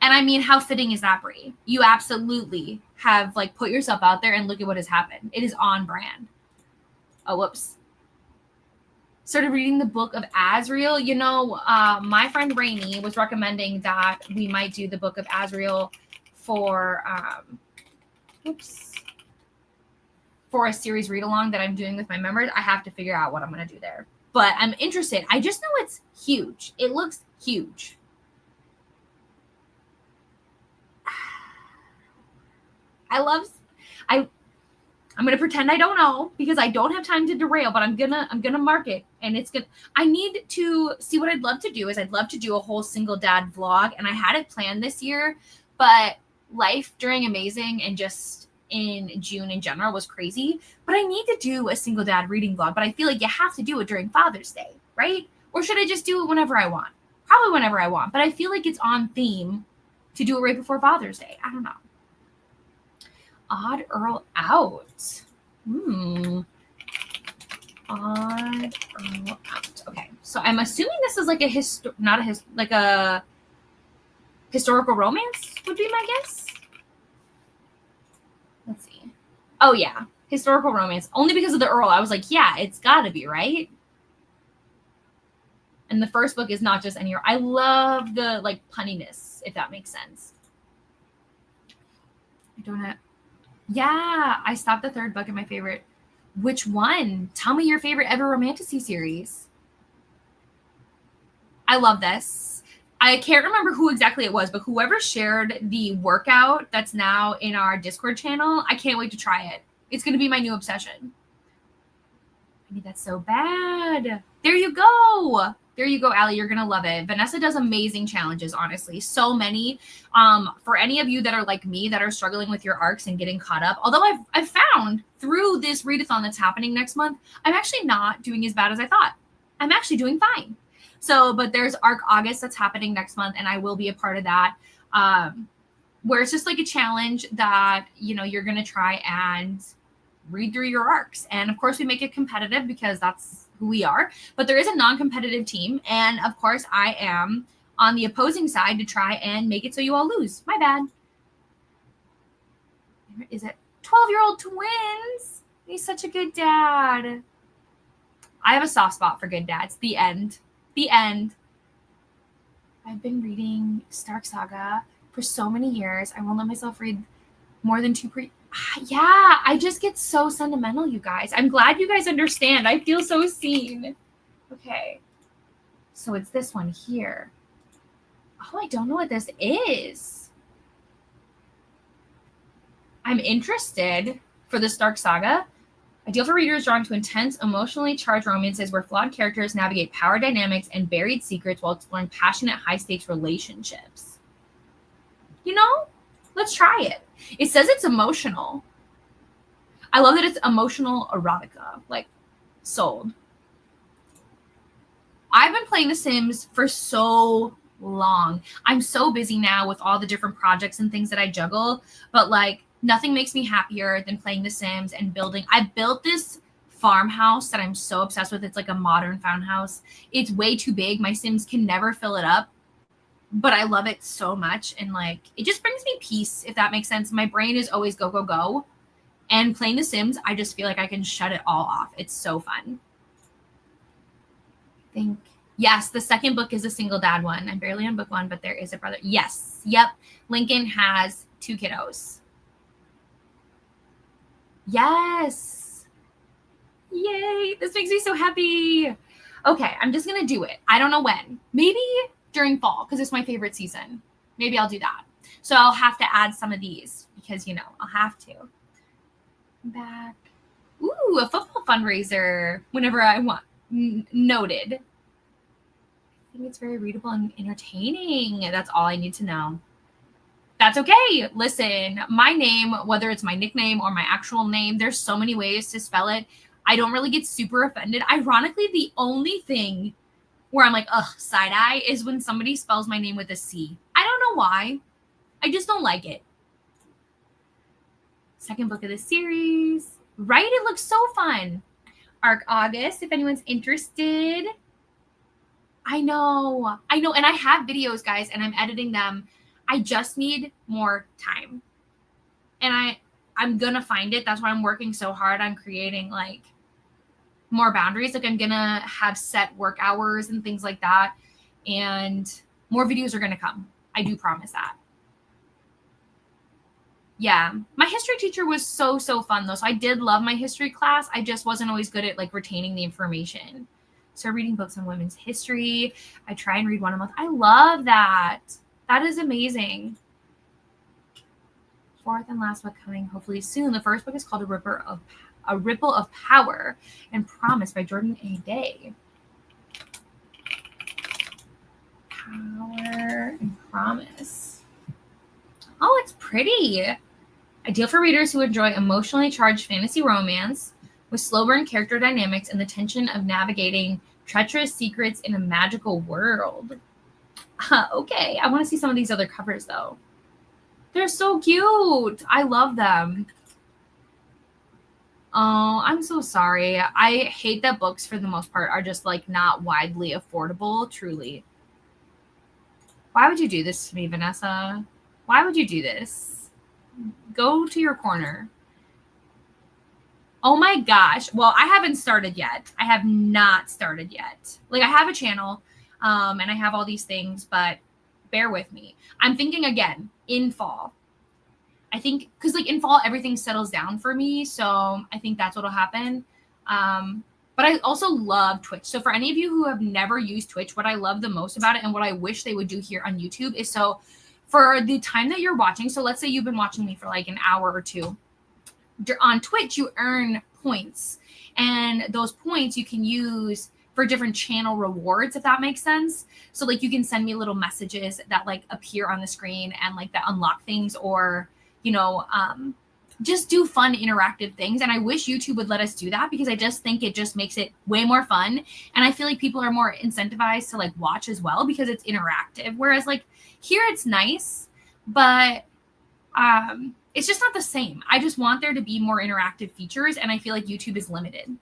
Speaker 1: And I mean, how fitting is that, Brie? You absolutely have like put yourself out there and look at what has happened. It is on brand. Oh, whoops. Started reading the book of Azriel. You know, my friend Rainey was recommending that we might do the book of Azriel for for a series read along that I'm doing with my members. I have to figure out what I'm going to do there. But I'm interested. I just know it's huge. It looks huge. I'm going to pretend I don't know because I don't have time to derail, but I'm going to mark it, and it's good. I need to see what I'd love to do is I'd love to do a whole single dad vlog, and I had it planned this year, but life during Amazing and just in June in general was crazy. But I need to do a single dad reading vlog, but I feel like you have to do it during Father's Day, right? Or should I just do it whenever I want? Probably whenever I want, but I feel like it's on theme to do it right before Father's Day. I don't know. Odd Earl Out. Odd Earl Out. Okay, so I'm assuming this is like a historical romance would be my guess. Let's see. Oh yeah, historical romance. Only because of the Earl. I was like, yeah, it's got to be, right? And the first book is not just any. I love the like punniness, if that makes sense. I don't know. Yeah, I stopped the 3rd book in my favorite. Which one? Tell me your favorite ever romantasy series. I love this. I can't remember who exactly it was, but whoever shared the workout that's now in our Discord channel, I can't wait to try it. It's going to be my new obsession. I need that so bad. There you go. There you go, Allie. You're going to love it. Vanessa does amazing challenges, honestly. So many. For any of you that are like me that are struggling with your arcs and getting caught up, although I've found through this readathon that's happening next month, I'm actually not doing as bad as I thought. I'm actually doing fine. So, but there's Arc August that's happening next month, and I will be a part of that, where it's just like a challenge that, you know, you're going to try and read through your arcs. And of course, we make it competitive because that's who we are. But there is a non-competitive team. And of course, I am on the opposing side to try and make it so you all lose. My bad. Is it 12-year-old twins? He's such a good dad. I have a soft spot for good dads. The end. The end. I've been reading Stark Saga for so many years. I won't let myself read more than 2 Yeah, I just get so sentimental, you guys. I'm glad you guys understand. I feel so seen. Okay. So it's this one here. Oh, I don't know what this is. I'm interested for this dark saga. Ideal for readers drawn to intense, emotionally charged romances where flawed characters navigate power dynamics and buried secrets while exploring passionate, high-stakes relationships. You know, let's try it. It says it's emotional. I love that it's emotional erotica. Like, sold. I've been playing The Sims for so long. I'm so busy now with all the different projects and things that I juggle, but like nothing makes me happier than playing The Sims and building. I built this farmhouse that I'm so obsessed with. It's like a modern farmhouse. It's way too big. My Sims can never fill it up, but I love it so much. And like, it just brings me peace, if that makes sense. My brain is always go, go, go. And playing The Sims, I just feel like I can shut it all off. It's so fun. Think yes, the second book is a single dad one. I'm barely on book 1, but there is a brother. Yes. Yep. Lincoln has 2 kiddos. Yes. Yay. This makes me so happy. Okay, I'm just gonna do it. I don't know when. Maybe during fall, because it's my favorite season. Maybe I'll do that. So I'll have to add some of these because, you know, I'll have to. Back. Ooh, a football fundraiser whenever I want. Noted. I think it's very readable and entertaining. That's all I need to know. That's okay. Listen, my name, whether it's my nickname or my actual name, there's so many ways to spell it. I don't really get super offended. Ironically, the only thing where I'm like, ugh, side eye is when somebody spells my name with a C. I don't know why. I just don't like it. Second book of the series. Right? It looks so fun. Arc August, if anyone's interested. I know. And I have videos, guys, and I'm editing them. I just need more time. And I'm going to find it. That's why I'm working so hard on creating like more boundaries. Like I'm going to have set work hours and things like that. And more videos are going to come. I do promise that. Yeah. My history teacher was so fun though. So I did love my history class. I just wasn't always good at like retaining the information. So reading books on women's history. I try and read one a month. I love that. That is amazing. Fourth and last book coming hopefully soon. The first book is called A Ripple of Power and Promise by Jordan A. Day. Power and Promise. Oh, it's pretty. Ideal for readers who enjoy emotionally charged fantasy romance with slow burn character dynamics and the tension of navigating treacherous secrets in a magical world. Okay, I want to see some of these other covers though. They're so cute. I love them. Oh, I'm so sorry. I hate that books for the most part are just like not widely affordable, truly. Why would you do this to me, Vanessa? Why would you do this? Go to your corner. Oh my gosh. Well, I haven't started yet. I have not started yet. Like I have a channel and I have all these things, but bear with me. I'm thinking again in fall. I think because like in fall, everything settles down for me. So I think that's what'll happen. But I also love Twitch. So for any of you who have never used Twitch, what I love the most about it and what I wish they would do here on YouTube is so for the time that you're watching. So let's say you've been watching me for like an hour or two. On Twitch, you earn points, and those points you can use for different channel rewards, if that makes sense. So like you can send me little messages that like appear on the screen and like that unlock things, or you know, just do fun interactive things. And I wish YouTube would let us do that because I just think it just makes it way more fun. And I feel like people are more incentivized to like watch as well because it's interactive. Whereas like here it's nice, but it's just not the same. I just want there to be more interactive features. And I feel like YouTube is limited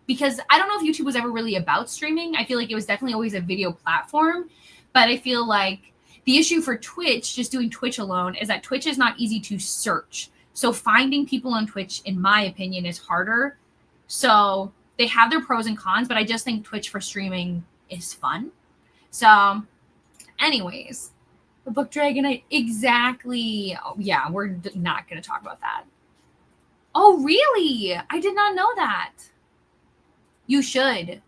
Speaker 1: because I don't know if YouTube was ever really about streaming. I feel like it was definitely always a video platform, but I feel like the issue for Twitch, just doing Twitch alone, is that Twitch is not easy to search. So finding people on Twitch, in my opinion, is harder. So they have their pros and cons, but I just think Twitch for streaming is fun. So anyways, the book Dragonite, exactly. Oh, yeah, we're not going to talk about that. Oh, really? I did not know that. You should.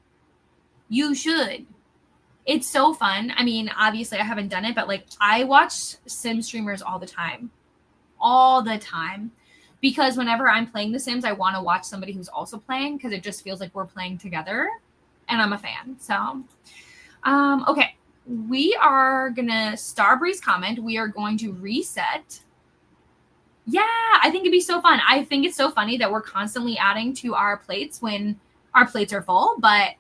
Speaker 1: You should. It's so fun. I mean, obviously I haven't done it, but like I watch sim streamers all the time. All the time. Because whenever I'm playing The Sims, I want to watch somebody who's also playing because it just feels like we're playing together. And I'm a fan. So, okay. We are going to Starbreeze comment. We are going to reset. Yeah, I think it'd be so fun. I think it's so funny that we're constantly adding to our plates when our plates are full. But,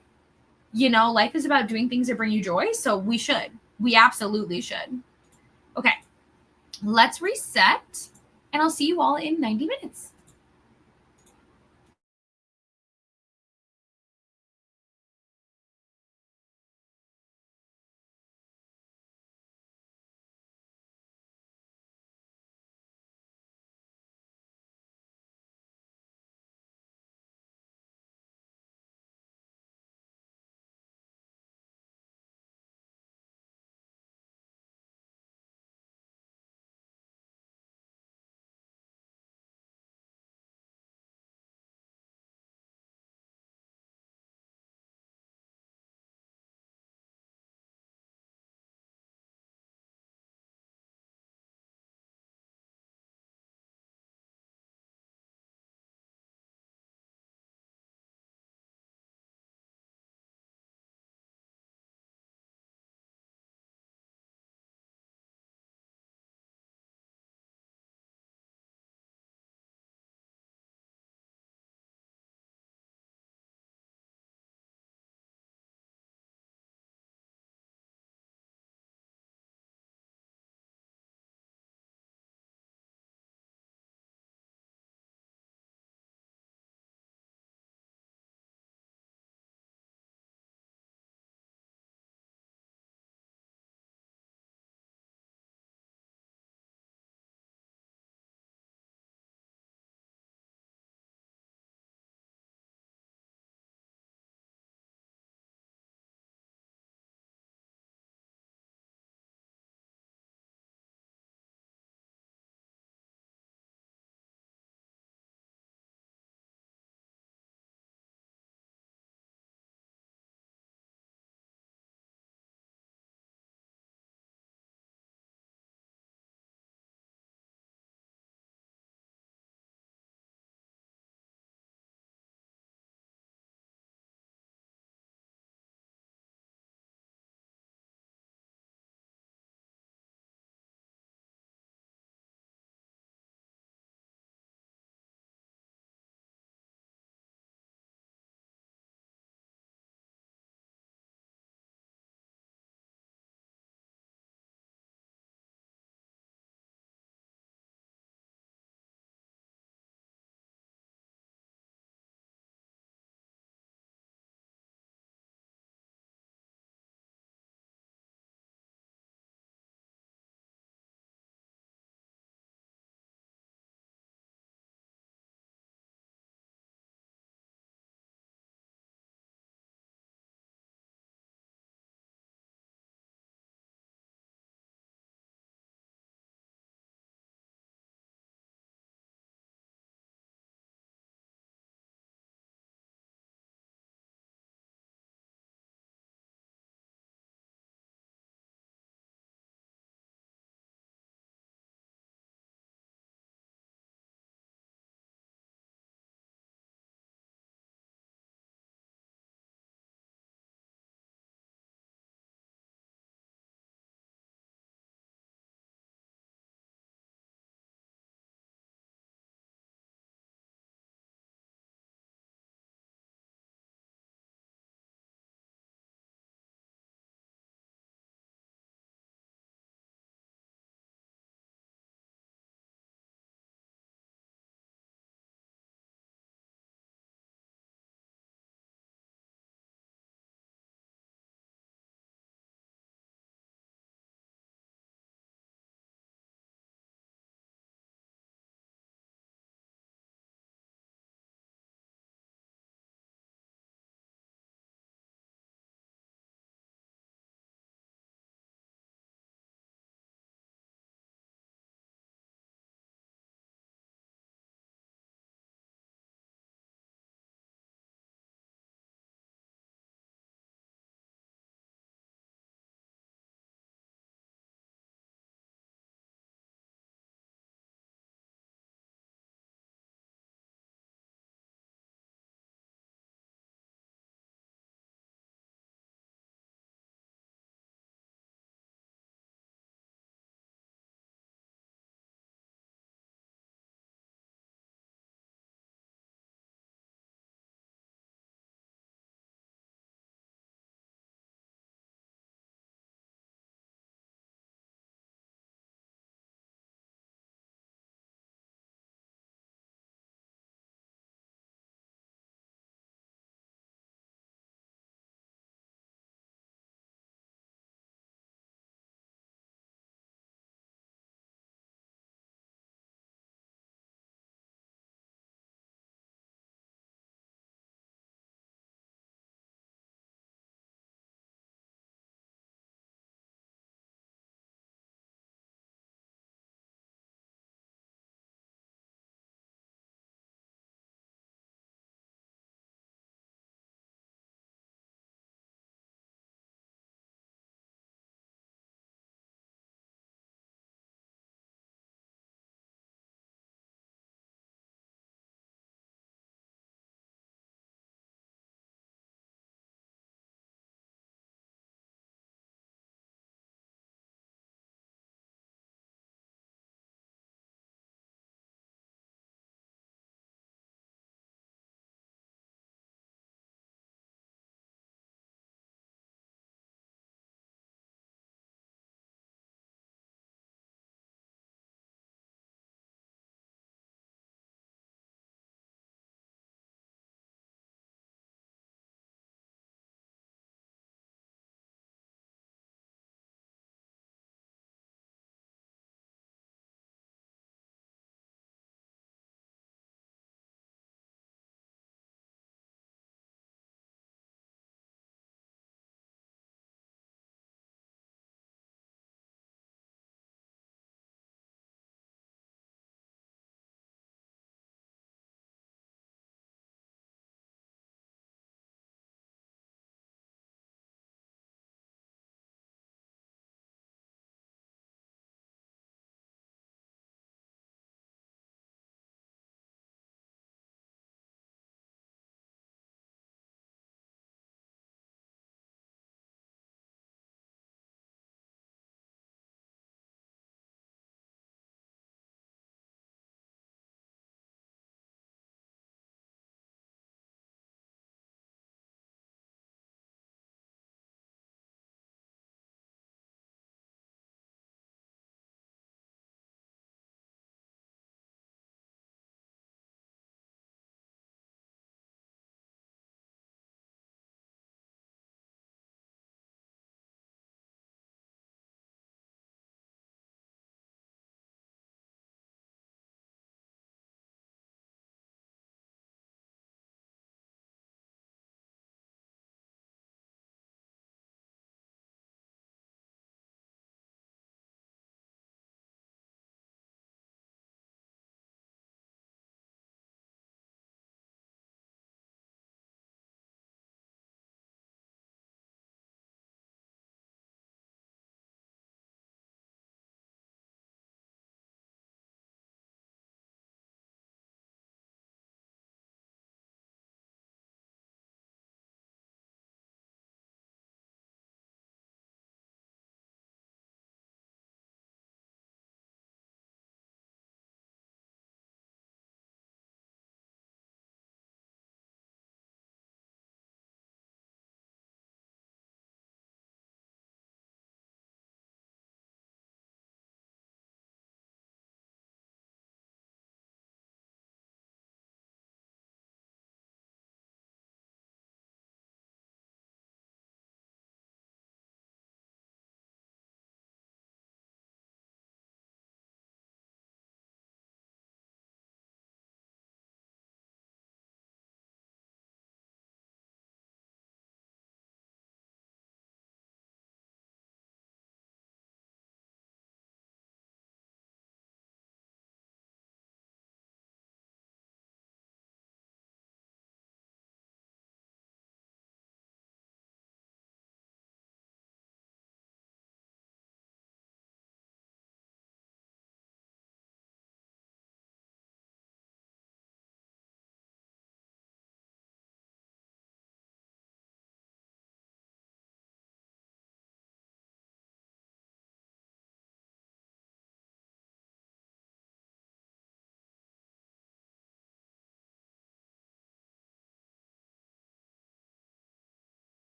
Speaker 1: you know, life is about doing things that bring you joy. So we should. We absolutely should. Okay. Let's reset. And I'll see you all in 90 minutes.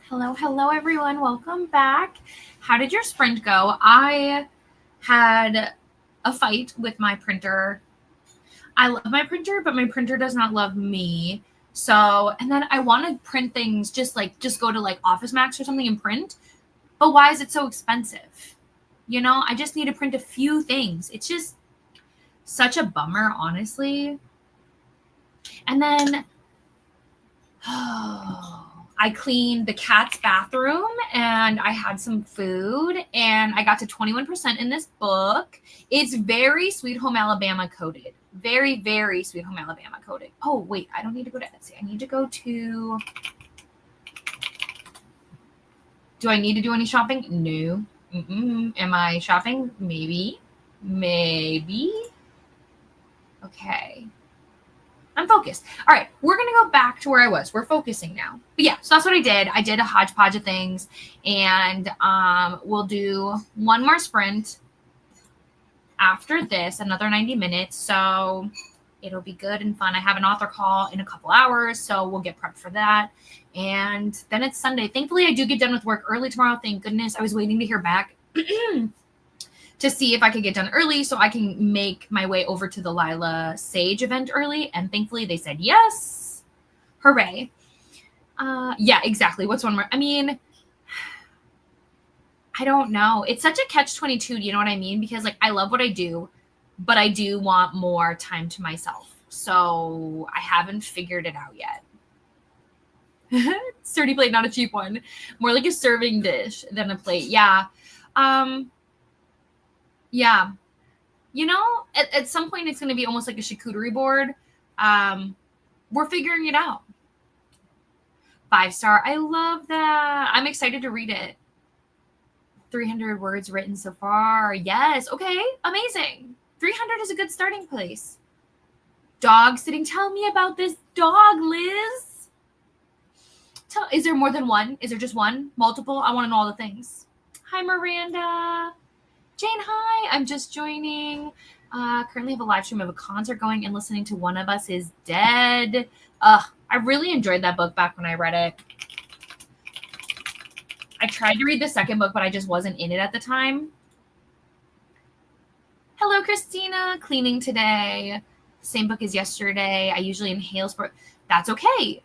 Speaker 1: Hello, everyone. Welcome back. How did your sprint go? I had a fight with my printer. I love my printer, but my printer does not love me. So, and then I want to print things just go to like Office Max or something and print. But why is it so expensive? I just need to print a few things. It's just such a bummer, honestly. And then I cleaned the cat's bathroom and I had some food and I got to 21% in this book. It's very Sweet Home Alabama coded. Very, very Sweet Home Alabama coded. Oh, wait, I don't need to go to Etsy. I need to go to... Do I need to do any shopping? No. Am I shopping? Maybe. Okay. I'm focused. All right, we're going to go back to where I was. We're focusing now. But yeah, so that's what I did. I did a hodgepodge of things, and we'll do one more sprint after this, another 90 minutes. So it'll be good and fun. I have an author call in a couple hours, so we'll get prepped for that. And then it's Sunday. Thankfully, I do get done with work early tomorrow. Thank goodness. I was waiting to hear back to see if I could get done early so I can make my way over to the Lila Sage event early. And thankfully they said yes. Hooray. Yeah, exactly. What's one more? I mean, I don't know. It's such a catch-22. Do you know what I mean? Because like I love what I do, but I do want more time to myself. So I haven't figured it out yet. Sturdy plate, not a cheap one. More like a serving dish than a plate. Yeah. Yeah. At some point it's going to be almost like a charcuterie board. We're figuring it out. 5-star. I love that. I'm excited to read it. 300 words written so far. Yes. Okay. Amazing. 300 is a good starting place. Dog sitting. Tell me about this dog, Liz. Is there more than one? Is there just one? Multiple? I want to know all the things. Hi, Miranda. Jane, hi. I'm just joining. Currently have a live stream of a concert going and listening to One of Us is Dead. I really enjoyed that book back when I read it. I tried to read the second book, but I just wasn't in it at the time. Hello, Christina. Cleaning today. Same book as yesterday. I usually inhale sport. That's okay.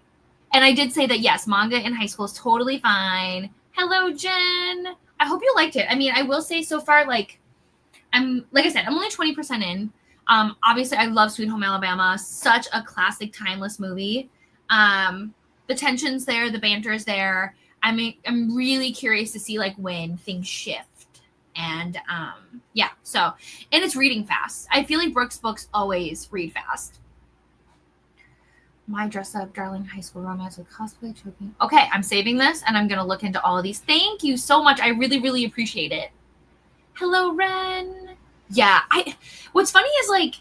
Speaker 1: And I did say that, yes, manga in high school is totally fine. Hello, Jen. I hope you liked it. I mean, I will say so far, like I said, I'm only 20% in. Obviously, I love Sweet Home Alabama. Such a classic, timeless movie. The tension's there. The banter's there. I'm really curious to see, like, when things shift. And, yeah. So, and it's reading fast. I feel like Brooke's books always read fast. My dress up, darling, high school romance with cosplay choking. Okay, I'm saving this and I'm going to look into all of these. Thank you so much. I really, really appreciate it. Hello, Ren. Yeah, what's funny is like,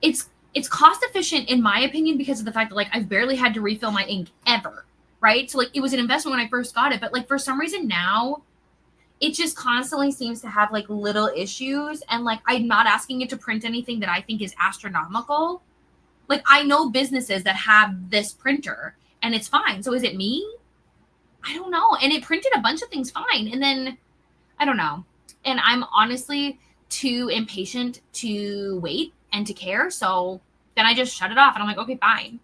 Speaker 1: it's cost efficient in my opinion because of the fact that like I've barely had to refill my ink ever, right? So like it was an investment when I first got it, but like for some reason now, it just constantly seems to have like little issues. And like, I'm not asking it to print anything that I think is astronomical. Like I know businesses that have this printer and it's fine. So is it me? I don't know. And it printed a bunch of things fine. And then I don't know. And I'm honestly too impatient to wait and to care. So then I just shut it off and I'm like, okay, fine.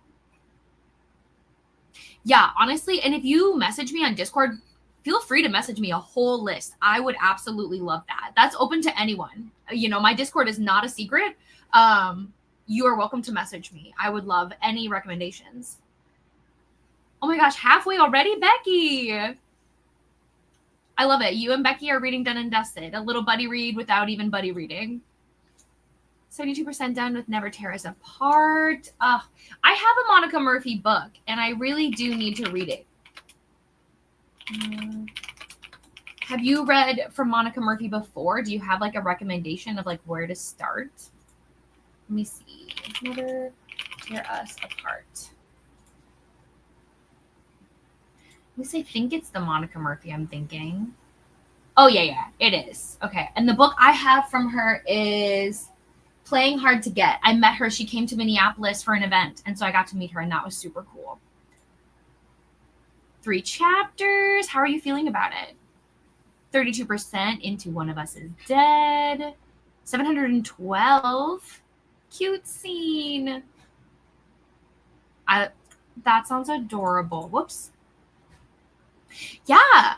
Speaker 1: Yeah, honestly. And if you message me on Discord, feel free to message me a whole list. I would absolutely love that. That's open to anyone. My Discord is not a secret. You are welcome to message me. I would love any recommendations. Oh my gosh, halfway already, Becky. I love it. You and Becky are reading Done and Dusted. A little buddy read without even buddy reading. 72% done with Never Tear Us Apart. I have a Monica Murphy book, and I really do need to read it. Have you read from Monica Murphy before? Do you have like a recommendation of like where to start? Let me see. Never Tear Us Apart. At least I think it's the Monica Murphy I'm thinking. Oh, yeah, it is. Okay. And the book I have from her is Playing Hard to Get. I met her. She came to Minneapolis for an event. And so I got to meet her, and that was super cool. 3 chapters. How are you feeling about it? 32% into One of Us is Dead. 712. Cute scene. That sounds adorable. Whoops. Yeah,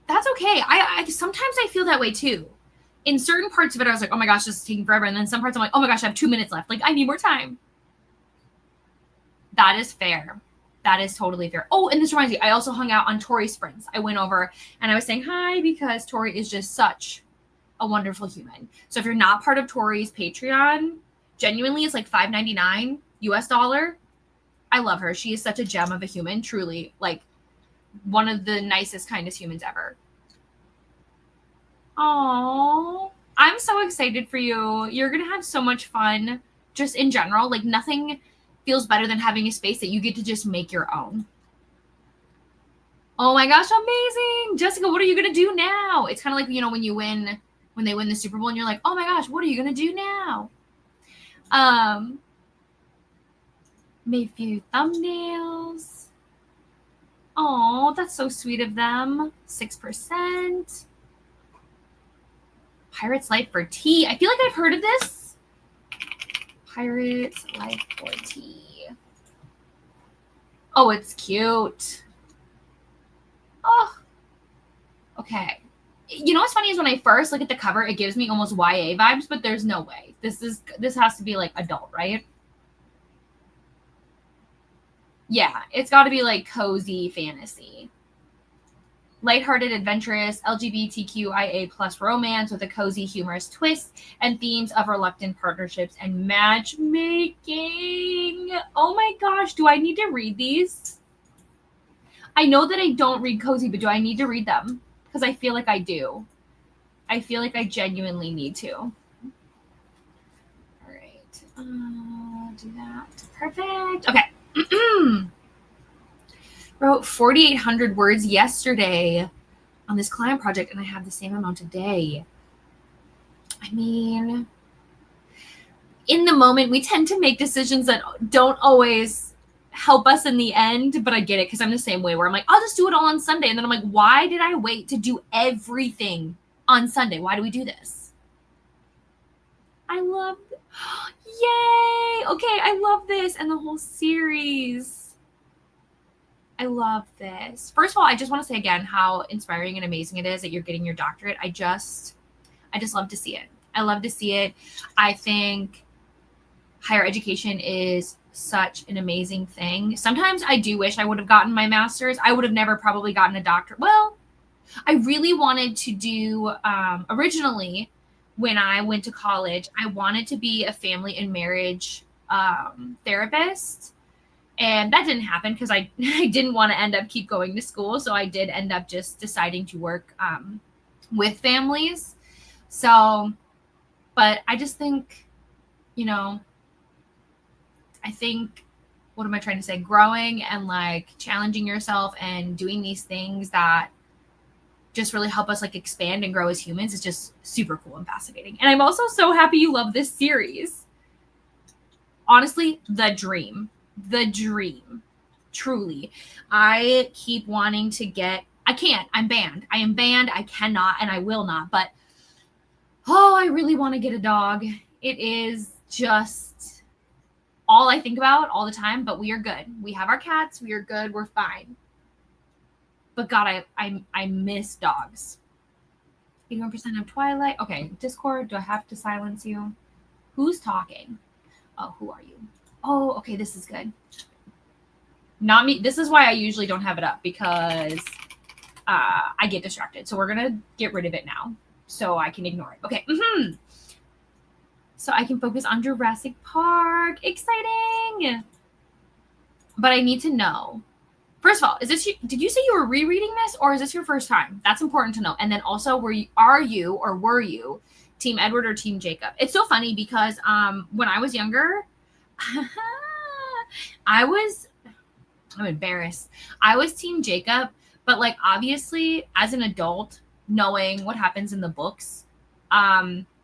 Speaker 1: that's okay. I sometimes I feel that way too. In certain parts of it, I was like, oh my gosh, this is taking forever. And then some parts I'm like, oh my gosh, I have 2 minutes left. Like, I need more time. That is fair. That is totally fair. Oh, and this reminds me, I also hung out on Tori's friends. I went over and I was saying hi because Tori is just such a wonderful human. So if you're not part of Tori's Patreon, genuinely, it's like $5.99 US dollar. I love her. She is such a gem of a human, truly. Like, one of the nicest, kindest humans ever. Oh, I'm so excited for you. You're going to have so much fun just in general. Like, nothing feels better than having a space that you get to just make your own. Oh my gosh, amazing. Jessica, what are you going to do now? It's kind of like, when they win the Super Bowl and you're like, oh my gosh, what are you going to do now? Made a few thumbnails. Oh, that's so sweet of them. 6%. Pirate's Life for Tea. I feel like I've heard of this. Pirate's Life for Tea. Oh, it's cute. Oh. Okay. You know what's funny is when I first look at the cover, it gives me almost YA vibes, but there's no way. This has to be like adult, right? Yeah, it's got to be like cozy fantasy. Lighthearted, adventurous, LGBTQIA plus romance with a cozy, humorous twist and themes of reluctant partnerships and matchmaking. Oh my gosh, do I need to read these? I know that I don't read cozy, but do I need to read them? Because I feel like I do. I feel like I genuinely need to. All right. Do that. Perfect. Okay. Wrote 4,800 words yesterday on this client project, and I have the same amount today. I mean, in the moment, we tend to make decisions that don't always help us in the end, but I get it because I'm the same way where I'm like, I'll just do it all on Sunday. And then I'm like, why did I wait to do everything on Sunday? Why do we do this? I love Yay! Okay, I love this and the whole series. I love this. First of all, I just want to say again how inspiring and amazing it is that you're getting your doctorate. I just love to see it. I love to see it. I think higher education is such an amazing thing. Sometimes I do wish I would have gotten my master's. I would have never probably gotten a doctorate. Well, I really wanted to do, originally, when I went to college, I wanted to be a family and marriage therapist. And that didn't happen because I didn't want to keep going to school. So I did end up just deciding to work with families. So, but I just think, I think, what am I trying to say? Growing and like challenging yourself and doing these things that just really help us like expand and grow as humans is just super cool and fascinating. And I'm also so happy you love this series. Honestly, the dream, truly. I keep wanting to I can't, I'm banned. I am banned. I cannot, and I will not, but I really want to get a dog. It is just all I think about all the time, but we are good. We have our cats. We are good. We're fine. But God, I miss dogs. 81% of Twilight. Okay, Discord, do I have to silence you? Who's talking? Oh, who are you? Oh, okay, this is good. Not me. This is why I usually don't have it up because I get distracted. So we're going to get rid of it now so I can ignore it. Okay. So I can focus on Jurassic Park. Exciting. But I need to know. First of all, did you say you were rereading this or is this your first time? That's important to know. And then also, were you Team Edward or Team Jacob? It's so funny because when I was younger, I'm embarrassed. I was Team Jacob, but like obviously as an adult, knowing what happens in the books,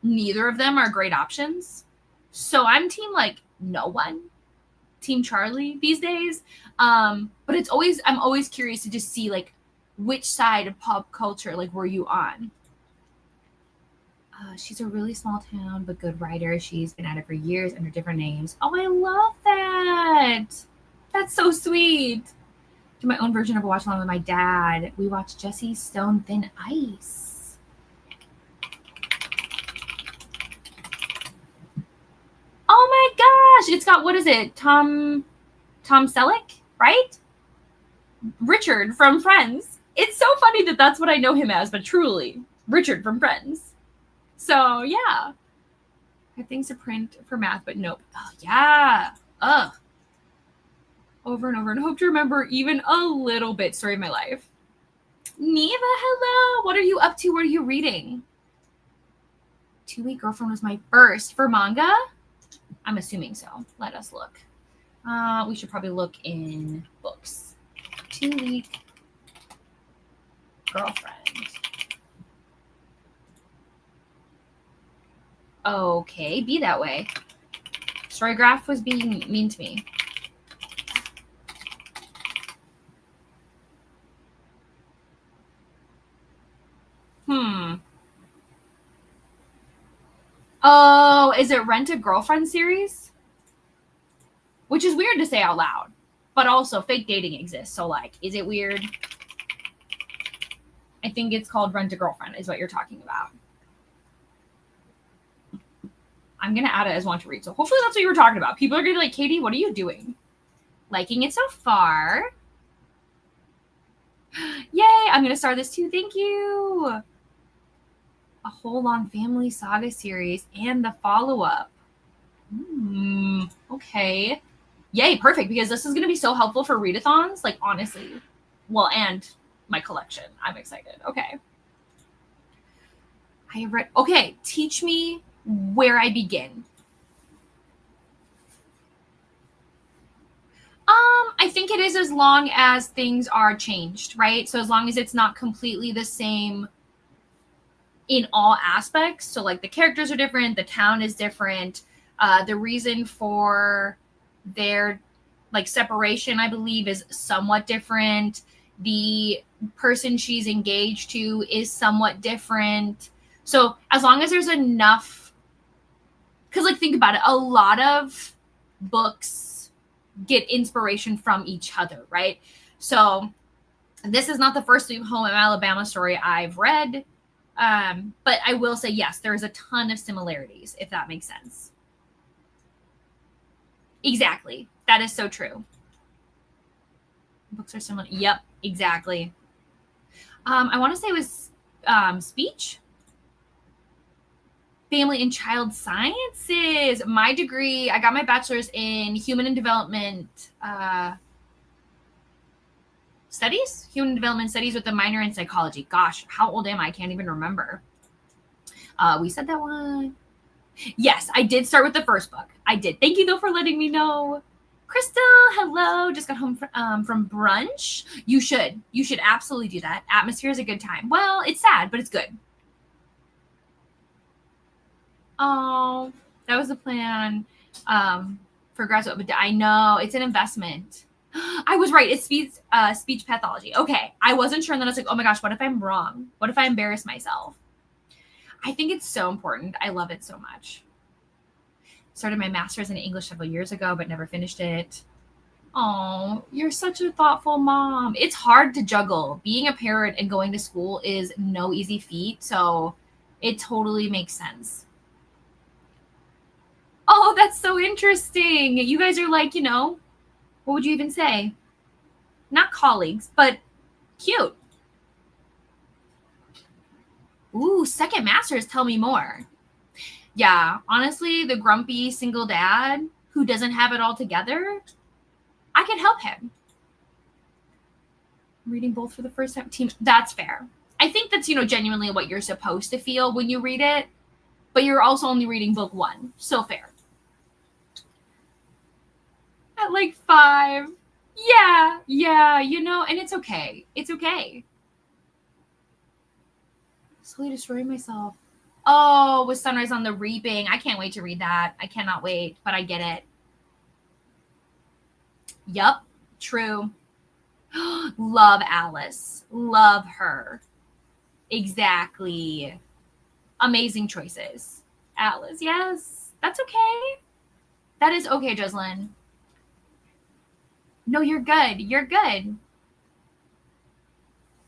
Speaker 1: neither of them are great options. So I'm team like no one. Team Charlie these days. But I'm always curious to just see like which side of pop culture like were you on? She's a really small town but good writer. She's been at it for years under different names. Oh, I love that. That's so sweet. To my own version of a watch along with my dad. We watched Jesse Stone Thin Ice. Oh my gosh! It's got, what is it? Tom Selleck, right? Richard from Friends. It's so funny that that's what I know him as, but truly, Richard from Friends. So yeah, I have things to print for math, but nope. Oh yeah. Ugh. Over and over, and hope to remember even a little bit story of my life. Neva, hello. What are you up to? What are you reading? 2-Week Girlfriend was my first for manga. I'm assuming so. Let us look. We should probably look in books. 2-Week Girlfriend. Okay, be that way. Storygraph was being mean to me. Oh, is it Rent a Girlfriend series? Which is weird to say out loud, but also fake dating exists. So like, is it weird? I think it's called Rent a Girlfriend is what you're talking about. I'm going to add it as one to read. So hopefully that's what you were talking about. People are going to be like, Katie, what are you doing? Liking it so far. Yay, I'm going to start this too. Thank you. A whole long family saga series and the follow-up. Okay. Yay, perfect, because this is going to be so helpful for readathons. Like, honestly. Well, and my collection. I'm excited. Okay. I have read. Okay, teach me where I begin. I think it is as long as things are changed, right? So as long as it's not completely the same in all aspects. So like the characters are different, the town is different, the reason for their like separation, I believe, is somewhat different. The person she's engaged to is somewhat different. So as long as there's enough, because like think about it, a lot of books get inspiration from each other, right? So this is not the first Sweet Home Alabama story I've read, but I will say yes, there's a ton of similarities, if that makes sense. Exactly. That is so true. Books are similar. Yep, exactly. I want to say it was speech, family and child sciences. My degree, I got my bachelor's in human and development studies, human development studies with a minor in psychology. Gosh, how old am I? I can't even remember. We said that one. Yes, I did start with the first book. I did. Thank you, though, for letting me know. Crystal, hello. Just got home from brunch. You should absolutely do that. Atmosphere is a good time. Well, it's sad, but it's good. Oh, that was the plan for graduate. But I know it's an investment. I was right. It's speech pathology. Okay. I wasn't sure. And then I was like, oh my gosh, what if I'm wrong? What if I embarrass myself? I think it's so important. I love it so much. Started my master's in English several years ago, but never finished it. Oh, you're such a thoughtful mom. It's hard to juggle. Being a parent and going to school is no easy feat. So it totally makes sense. Oh, that's so interesting. You guys are like, what would you even say? Not colleagues, but cute. Ooh, second master's, tell me more. Yeah, honestly, the grumpy single dad who doesn't have it all together, I could help him. Reading both for the first time. That's fair. I think that's, genuinely what you're supposed to feel when you read it, but you're also only reading book 1. So fair. At like 5. Yeah, and it's okay. It's okay. Slowly destroying myself. Oh, with Sunrise on the Reaping. I can't wait to read that. I cannot wait, but I get it. Yup. True. Love Alice. Love her. Exactly. Amazing choices. Alice, yes. That's okay. That is okay, Jocelyn. No, you're good. You're good.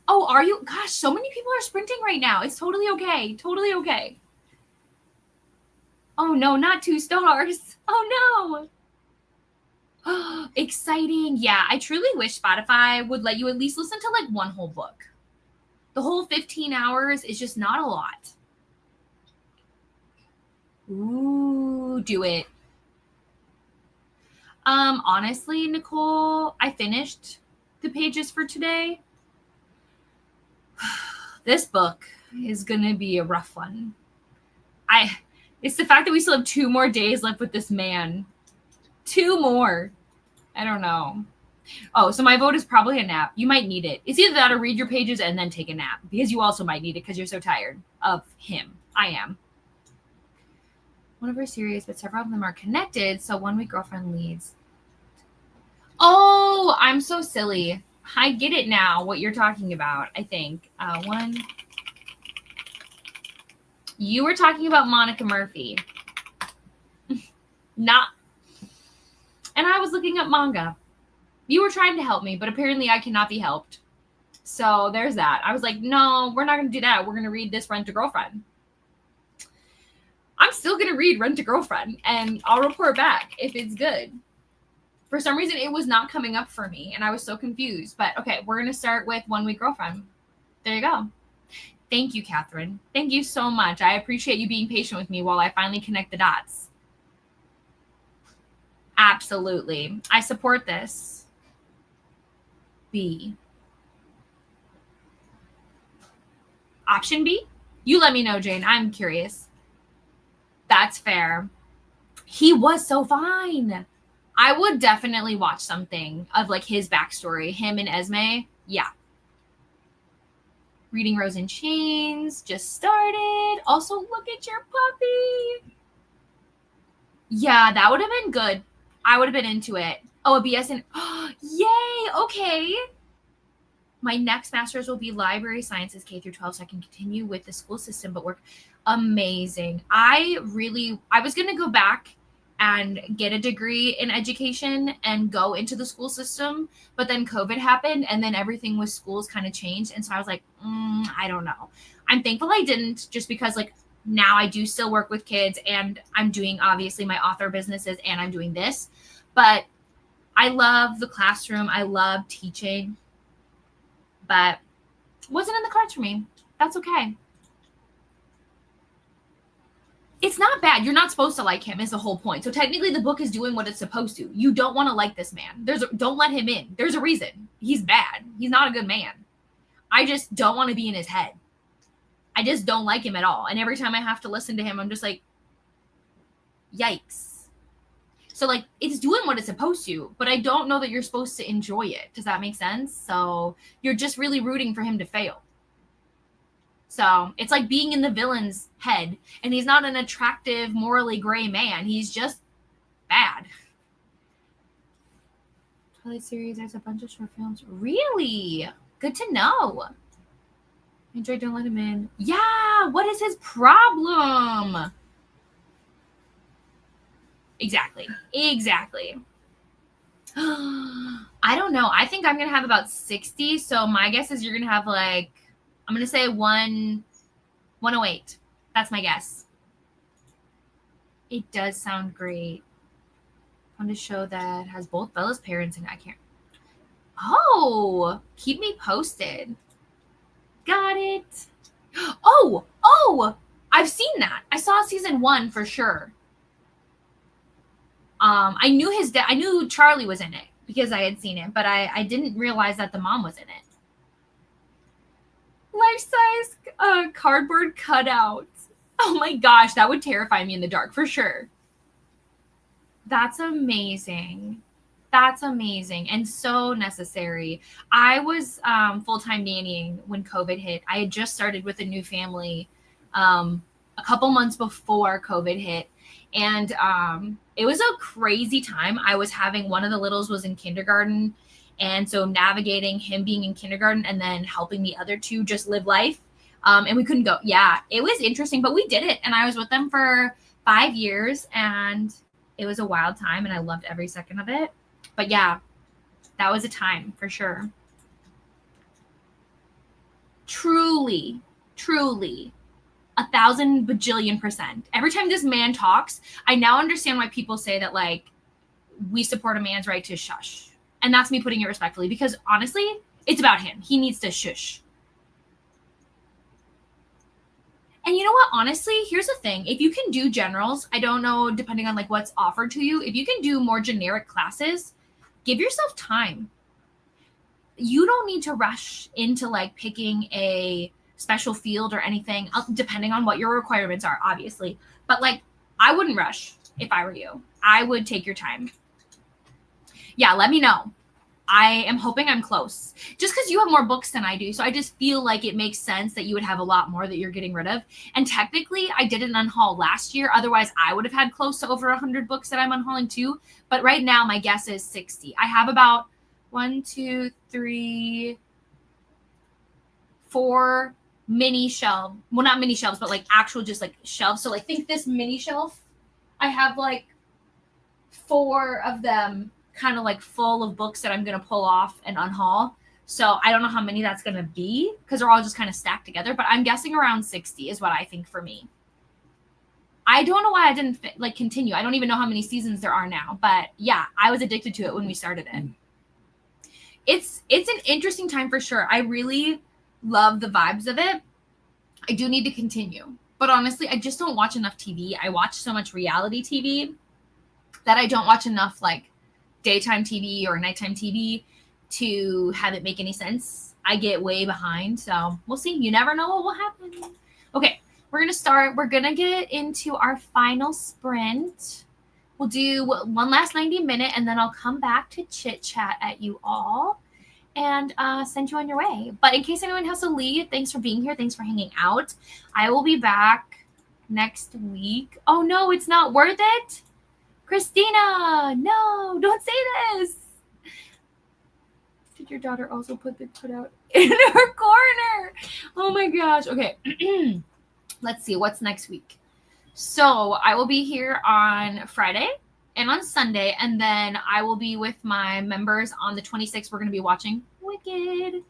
Speaker 1: Oh, are you? Gosh, so many people are sprinting right now. It's totally okay. Totally okay. Oh no, not 2 stars. Oh no. Exciting. Yeah, I truly wish Spotify would let you at least listen to like one whole book. The whole 15 hours is just not a lot. Ooh, do it. Honestly, Nicole, I finished the pages for today. This book is gonna be a rough one. It's the fact that we still have 2 more days left with this man. 2 more. I don't know. Oh, so my vote is probably a nap. You might need it. It's either that or read your pages and then take a nap, because you also might need it because you're so tired of him. I am. One of our series, but several of them are connected, so One Week Girlfriend leads. Oh, I'm so silly. I get it now, what you're talking about, I think. You were talking about Monica Murphy. Not. And I was looking up manga. You were trying to help me, but apparently I cannot be helped. So there's that. I was like, no, we're not going to do that. We're going to read this Rent a Girlfriend. I'm still going to read Rent a Girlfriend, and I'll report back if it's good. For some reason, it was not coming up for me, and I was so confused. But okay, we're going to start with One Week Girlfriend. There you go. Thank you, Catherine. Thank you so much. I appreciate you being patient with me while I finally connect the dots. Absolutely. I support this. B. Option B? You let me know, Jane. I'm curious. That's fair. He was so fine. I would definitely watch something of like his backstory, him and Esme. Yeah. Reading Rose in Chains just started. Also, look at your puppy. Yeah, that would have been good. I would have been into it. Oh, a BS and yay. Okay. My next master's will be library sciences K through 12, so I can continue with the school system, but work. Amazing. I was going to go back and get a degree in education and go into the school system, but then COVID happened, and then everything with schools kind of changed. And so I was like, I don't know. I'm thankful I didn't, just because like now I do still work with kids, and I'm doing obviously my author businesses, and I'm doing this, but I love the classroom. I love teaching. But wasn't in the cards for me. That's okay. It's not bad. You're not supposed to like him is the whole point. So technically the book is doing what it's supposed to. You don't want to like this man. Don't let him in. There's a reason. He's bad. He's not a good man. I just don't want to be in his head. I just don't like him at all. And every time I have to listen to him, I'm just like, yikes. So like it's doing what it's supposed to, but I don't know that you're supposed to enjoy it. Does that make sense? So you're just really rooting for him to fail. So it's like being in the villain's head, and he's not an attractive, morally gray man. He's just bad. Twilight series, there's a bunch of short films. Really? Good to know. Enjoy, don't let him in. Yeah, what is his problem? Exactly. I don't know. I think I'm going to have about 60. So my guess is you're going to have like, I'm going to say 108. That's my guess. It does sound great. On a show that has both Bella's parents and I can't. Oh, keep me posted. Got it. Oh, I've seen that. I saw season 1 for sure. I knew his dad. I knew Charlie was in it because I had seen it, but I didn't realize that the mom was in it. Life-size cardboard cutouts. Oh my gosh, that would terrify me in the dark for sure. That's amazing. That's amazing and so necessary. I was full-time nannying when COVID hit. I had just started with a new family a couple months before COVID hit, and it was a crazy time. I was having one of the littles was in kindergarten. And so navigating him being in kindergarten and then helping the other two just live life. And we couldn't go. Yeah, it was interesting, but we did it. And I was with them for 5 years and it was a wild time and I loved every second of it. But yeah, that was a time for sure. Truly, truly 1,000 bajillion%. Every time this man talks, I now understand why people say that, like, we support a man's right to shush. And that's me putting it respectfully because honestly, it's about him. He needs to shush. And you know what? Honestly, here's the thing. If you can do generals, I don't know, depending on like what's offered to you, if you can do more generic classes, give yourself time. You don't need to rush into like picking a special field or anything, depending on what your requirements are, obviously. But like, I wouldn't rush if I were you. I would take your time. Yeah, let me know. I am hoping I'm close. Just because you have more books than I do. So I just feel like it makes sense that you would have a lot more that you're getting rid of. And technically, I did an unhaul last year. Otherwise, I would have had close to over 100 books that I'm unhauling too. But right now, my guess is 60. I have about 1, 2, 3, 4 mini shelves. Well, not mini shelves, but like actual just like shelves. So like think this mini shelf. I have like 4 of them kind of like full of books that I'm going to pull off and unhaul. So I don't know how many that's going to be because they're all just kind of stacked together, but I'm guessing around 60 is what I think for me. I don't know why I didn't like continue. I don't even know how many seasons there are now, but yeah, I was addicted to it when we started it. It's an interesting time for sure. I really love the vibes of it. I do need to continue. But honestly, I just don't watch enough TV. I watch so much reality TV that I don't watch enough like daytime TV or nighttime TV to have it make any sense. I get way behind. So we'll see. You never know what will happen. Okay, we're going to start. We're going to get into our final sprint. We'll do one last 90-minute and then I'll come back to chit chat at you all and send you on your way. But in case anyone has to leave, thanks for being here. Thanks for hanging out. I will be back next week. Oh no, it's not worth it. Christina, no, don't say this. Did your daughter also put the cutout in her corner? Oh my gosh. Okay. Let's see. What's next week? So I will be here on Friday and on Sunday. And then I will be with my members on the 26th. We're going to be watching Wicked.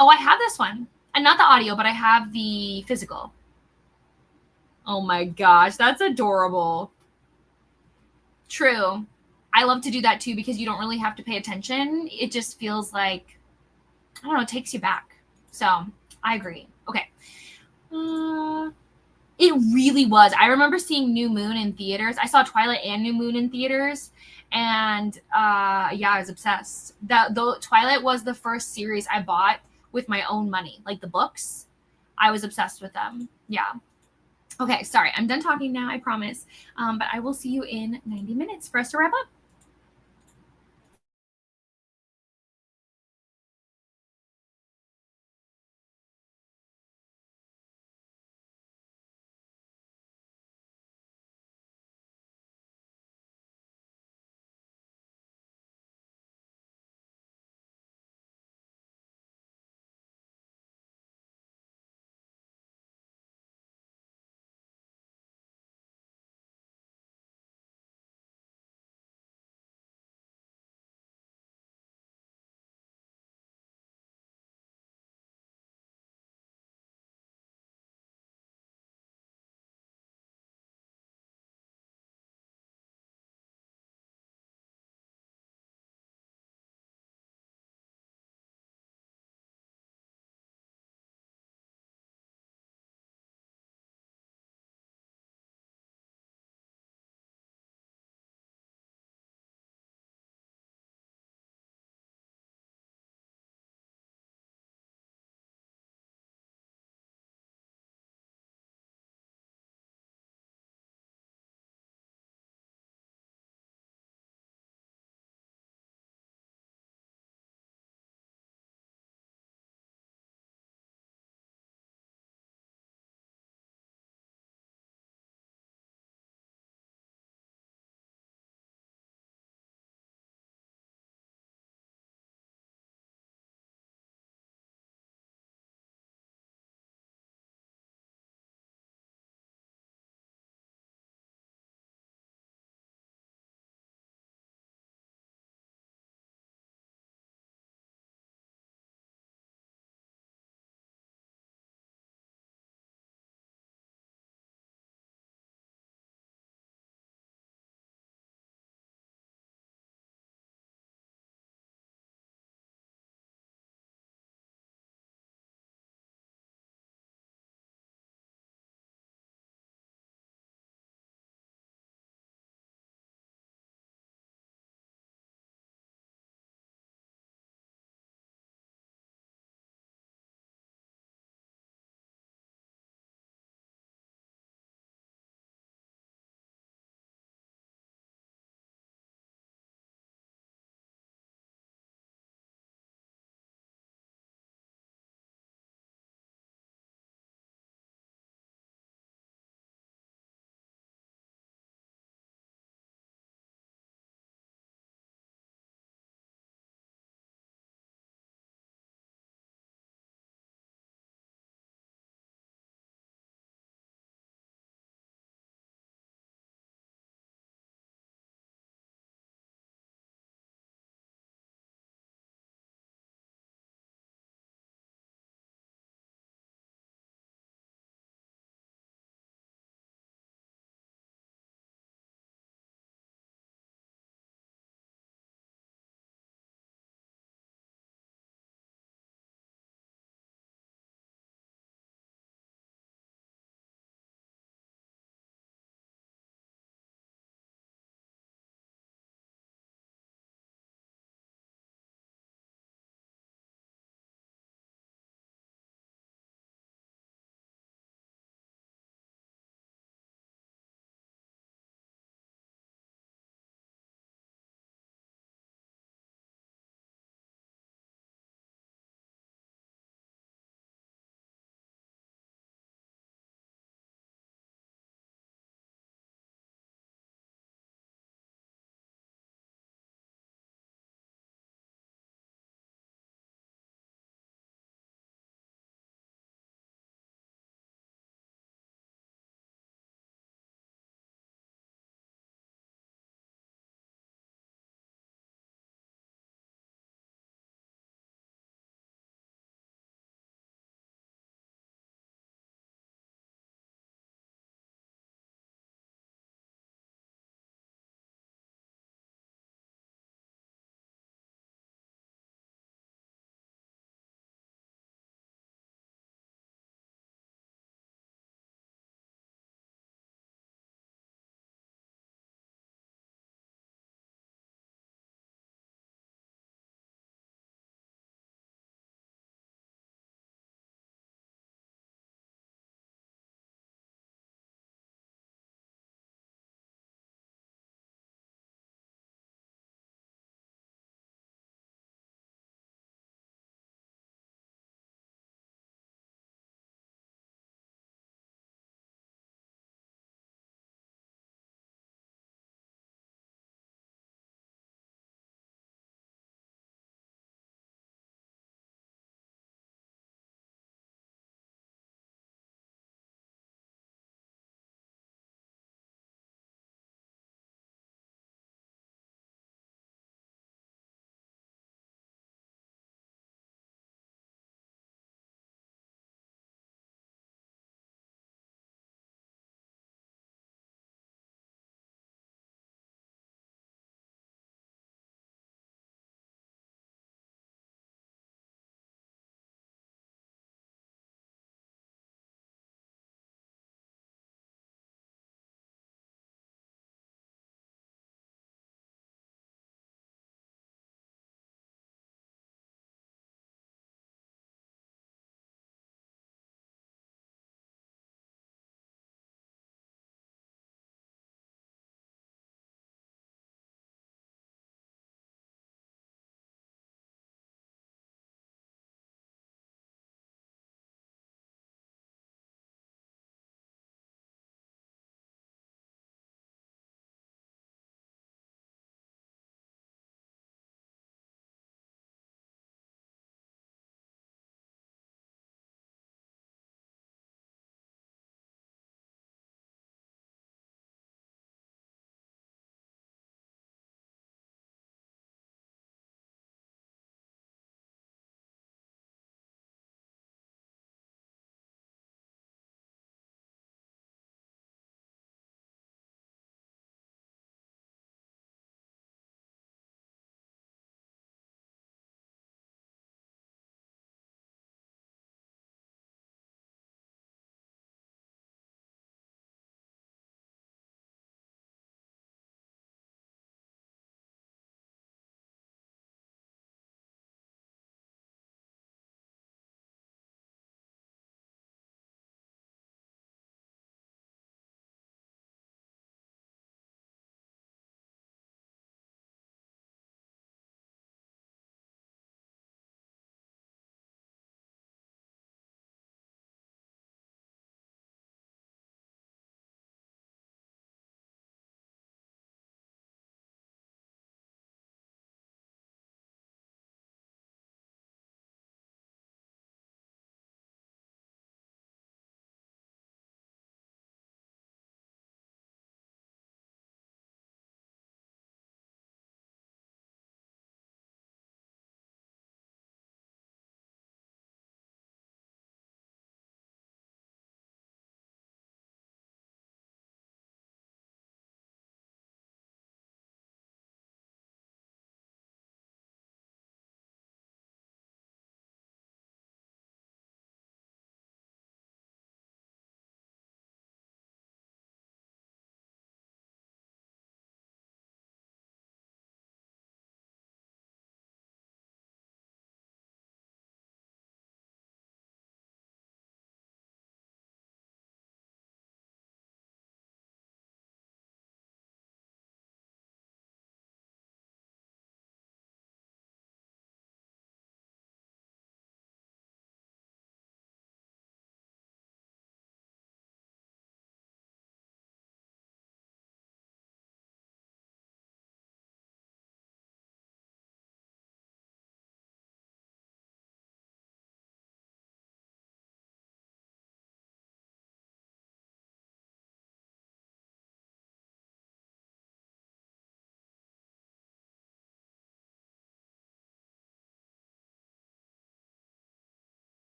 Speaker 1: Oh, I have this one. And not the audio, but I have the physical. Oh my gosh. That's adorable. True. I love to do that too because you don't really have to pay attention. It just feels like, I don't know, it takes you back. So I agree. Okay. It really was. I remember seeing New Moon in theaters. I saw Twilight and New Moon in theaters. And yeah, I was obsessed. The Twilight was the first series I bought with my own money, like the books. I was obsessed with them. Yeah. Okay, sorry. I'm done talking now, I promise. But I will see you in 90 minutes for us to wrap up.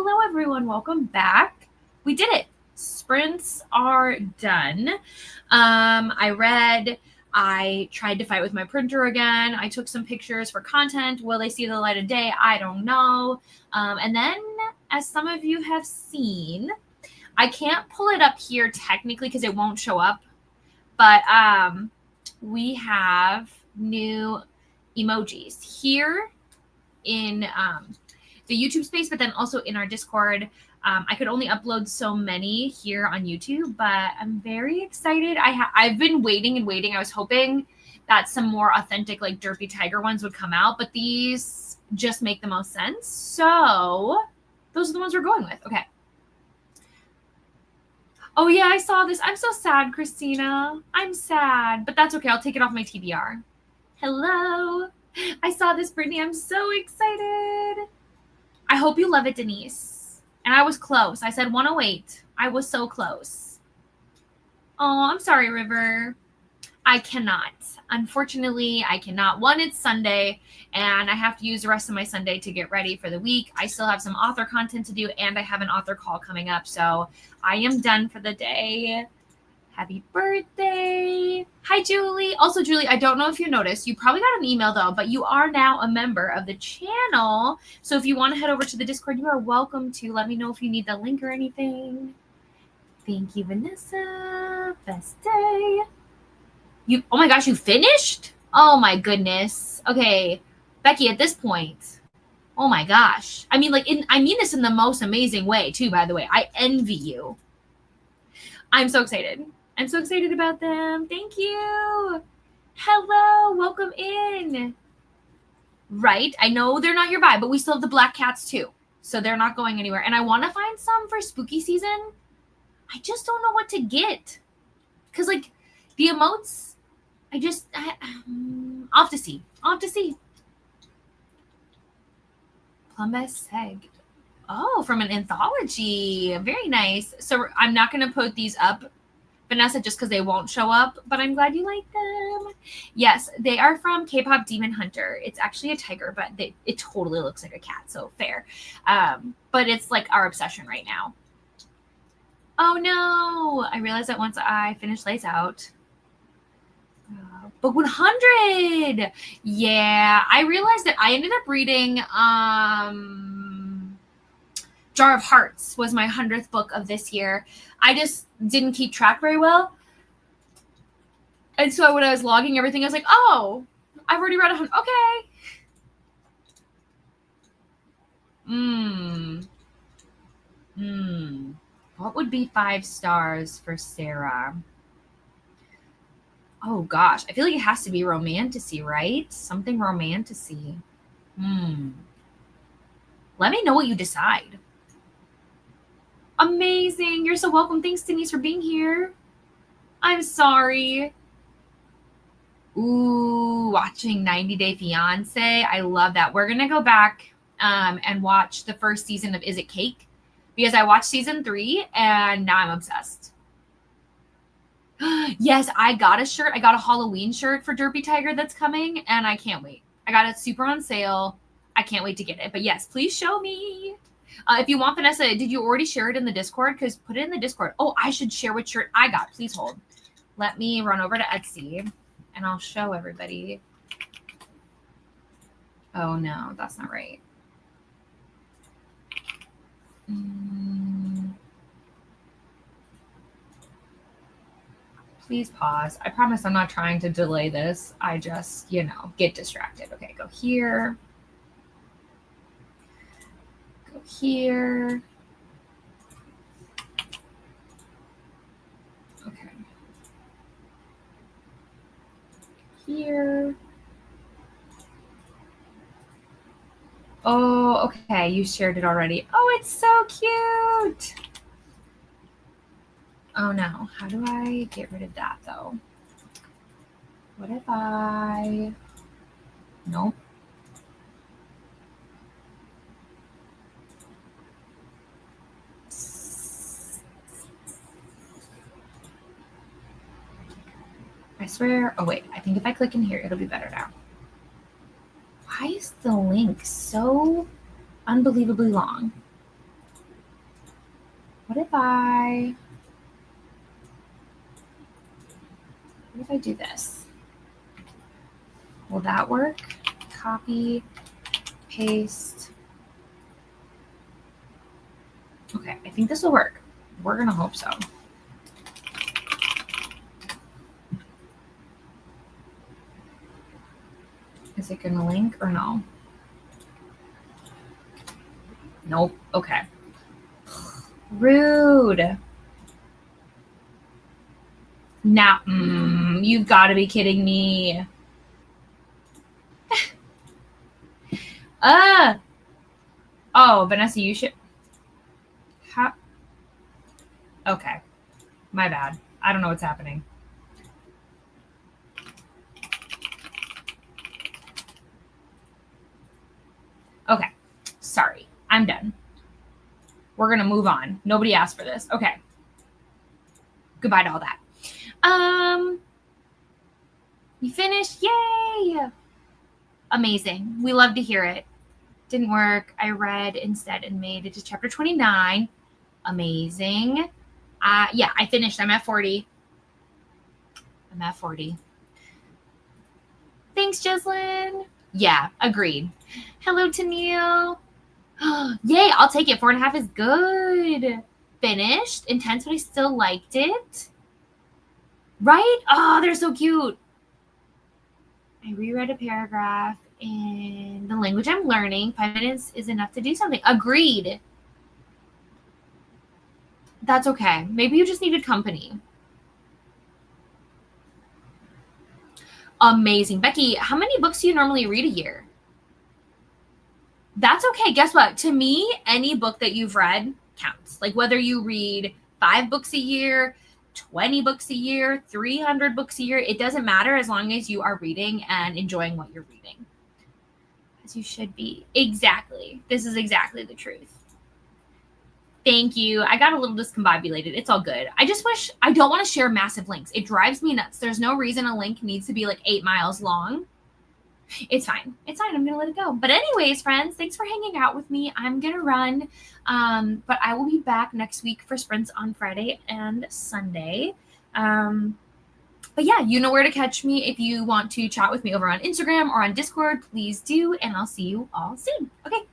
Speaker 1: Hello, everyone. Welcome back. We did it. Sprints are done. I tried to fight with my printer again. I took some pictures for content. Will they see the light of day? I don't know. And then, as some of you have seen, I can't pull it up here technically because it won't show up. But we have new emojis here in the YouTube space, but then also in our Discord. I could only upload so many here on YouTube, but I'm very excited. I've been waiting and waiting. I was hoping that some more authentic, like Derpy Tiger ones would come out, but these just make the most sense. So those are the ones we're going with. Okay. Oh yeah, I saw this. I'm so sad, Christina. I'm sad, but that's okay. I'll take it off my TBR. Hello. I saw this, Brittany. I'm so excited. I hope you love it, Denise. And I was close. I said 108. I was so close. Oh, I'm sorry, River. I cannot. Unfortunately, I cannot. One, it's Sunday, and I have to use the rest of my Sunday to get ready for the week. I still have some author content to do, and I have an author call coming up. So I am done for the day. Happy birthday. Hi, Julie. Also, Julie, I don't know if you noticed. You probably got an email, though, but you are now a member of the channel. So if you want to head over to the Discord, you are welcome to. Let me know if you need the link or anything. Thank you, Vanessa. Best day. Oh my gosh, you finished? Oh my goodness. Okay, Becky, at this point, oh my gosh. I mean, I mean this in the most amazing way, too, by the way. I envy you. I'm so excited. I'm so excited about them. Thank you. Hello. Welcome in. Right. I know they're not your vibe, but we still have the black cats too. So they're not going anywhere. And I want to find some for spooky season. I just don't know what to get. Because like the emotes, I'll have to see. I'll have to see. Plumbus Seg. Oh, from an anthology. Very nice. So I'm not going to put these up, Vanessa, just because they won't show up, but I'm glad you like them. Yes, they are from K-Pop Demon Hunter. It's actually a tiger, but it totally looks like a cat, so fair. But it's like our obsession right now. Oh no, I realized that once I finish Lights Out. Book 100. Yeah, I realized that I ended up reading Jar of Hearts was my 100th book of this year. I just didn't keep track very well. And so when I was logging everything, I was like, oh, I've already read 100. Okay. What would be 5 stars for Sarah? Oh, gosh. I feel like it has to be romantasy, right? Something romantasy. Let me know what you decide. Amazing. You're so welcome. Thanks, Denise, for being here. I'm sorry. Ooh, watching 90 Day Fiance. I love that. We're going to go back and watch the first season of Is It Cake? Because I watched season 3 and now I'm obsessed. Yes, I got a shirt. I got a Halloween shirt for Derpy Tiger that's coming and I can't wait. I got it super on sale. I can't wait to get it. But yes, please show me. If you want, Vanessa, did you already share it in the Discord? Because put it in the Discord. Oh, I should share what shirt I got. Please hold. Let me run over to Etsy and I'll show everybody. Oh, no, that's not right. Please pause. I promise I'm not trying to delay this. I just, get distracted. Okay, go here. Go here. Okay. Here. Oh, okay. You shared it already. Oh, it's so cute. Oh, no. How do I get rid of that, though? What if I... Nope. I swear. Oh, wait. I think if I click in here, it'll be better now. Why is the link so unbelievably long? What if I do this? Will that work? Copy, paste. Okay, I think this will work. We're gonna hope so. Is it gonna link or no? Nope. Okay. Rude. Now, you've got to be kidding me. Oh, Vanessa, you should. How? Okay. My bad. I don't know what's happening. Okay. Sorry. I'm done. We're going to move on. Nobody asked for this. Okay. Goodbye to all that. You finished? Yay! Amazing. We love to hear it. Didn't work. I read instead and made it to chapter 29. Amazing. Yeah, I finished. I'm at 40. Thanks, Jeslyn. Yeah, agreed. Hello, Tennille. Yay, I'll take it. 4.5 is good. Finished. Intense, but I still liked it. Right? Oh, they're so cute. I reread a paragraph in the language I'm learning. 5 minutes is enough to do something. Agreed. That's okay. Maybe you just needed company. Amazing. Becky, how many books do you normally read a year? That's okay. Guess what? To me, any book that you've read counts. Like whether you read 5 books a year, 20 books a year, 300 books a year, it doesn't matter as long as you are reading and enjoying what you're reading. As you should be. Exactly. This is exactly the truth. Thank you. I got a little discombobulated. It's all good. I don't want to share massive links. It drives me nuts. There's no reason a link needs to be like 8 miles long. It's fine. It's fine. I'm going to let it go. But anyways, friends, thanks for hanging out with me. I'm going to run. But I will be back next week for sprints on Friday and Sunday. But yeah, you know where to catch me. If you want to chat with me over on Instagram or on Discord, please do. And I'll see you all soon. Okay.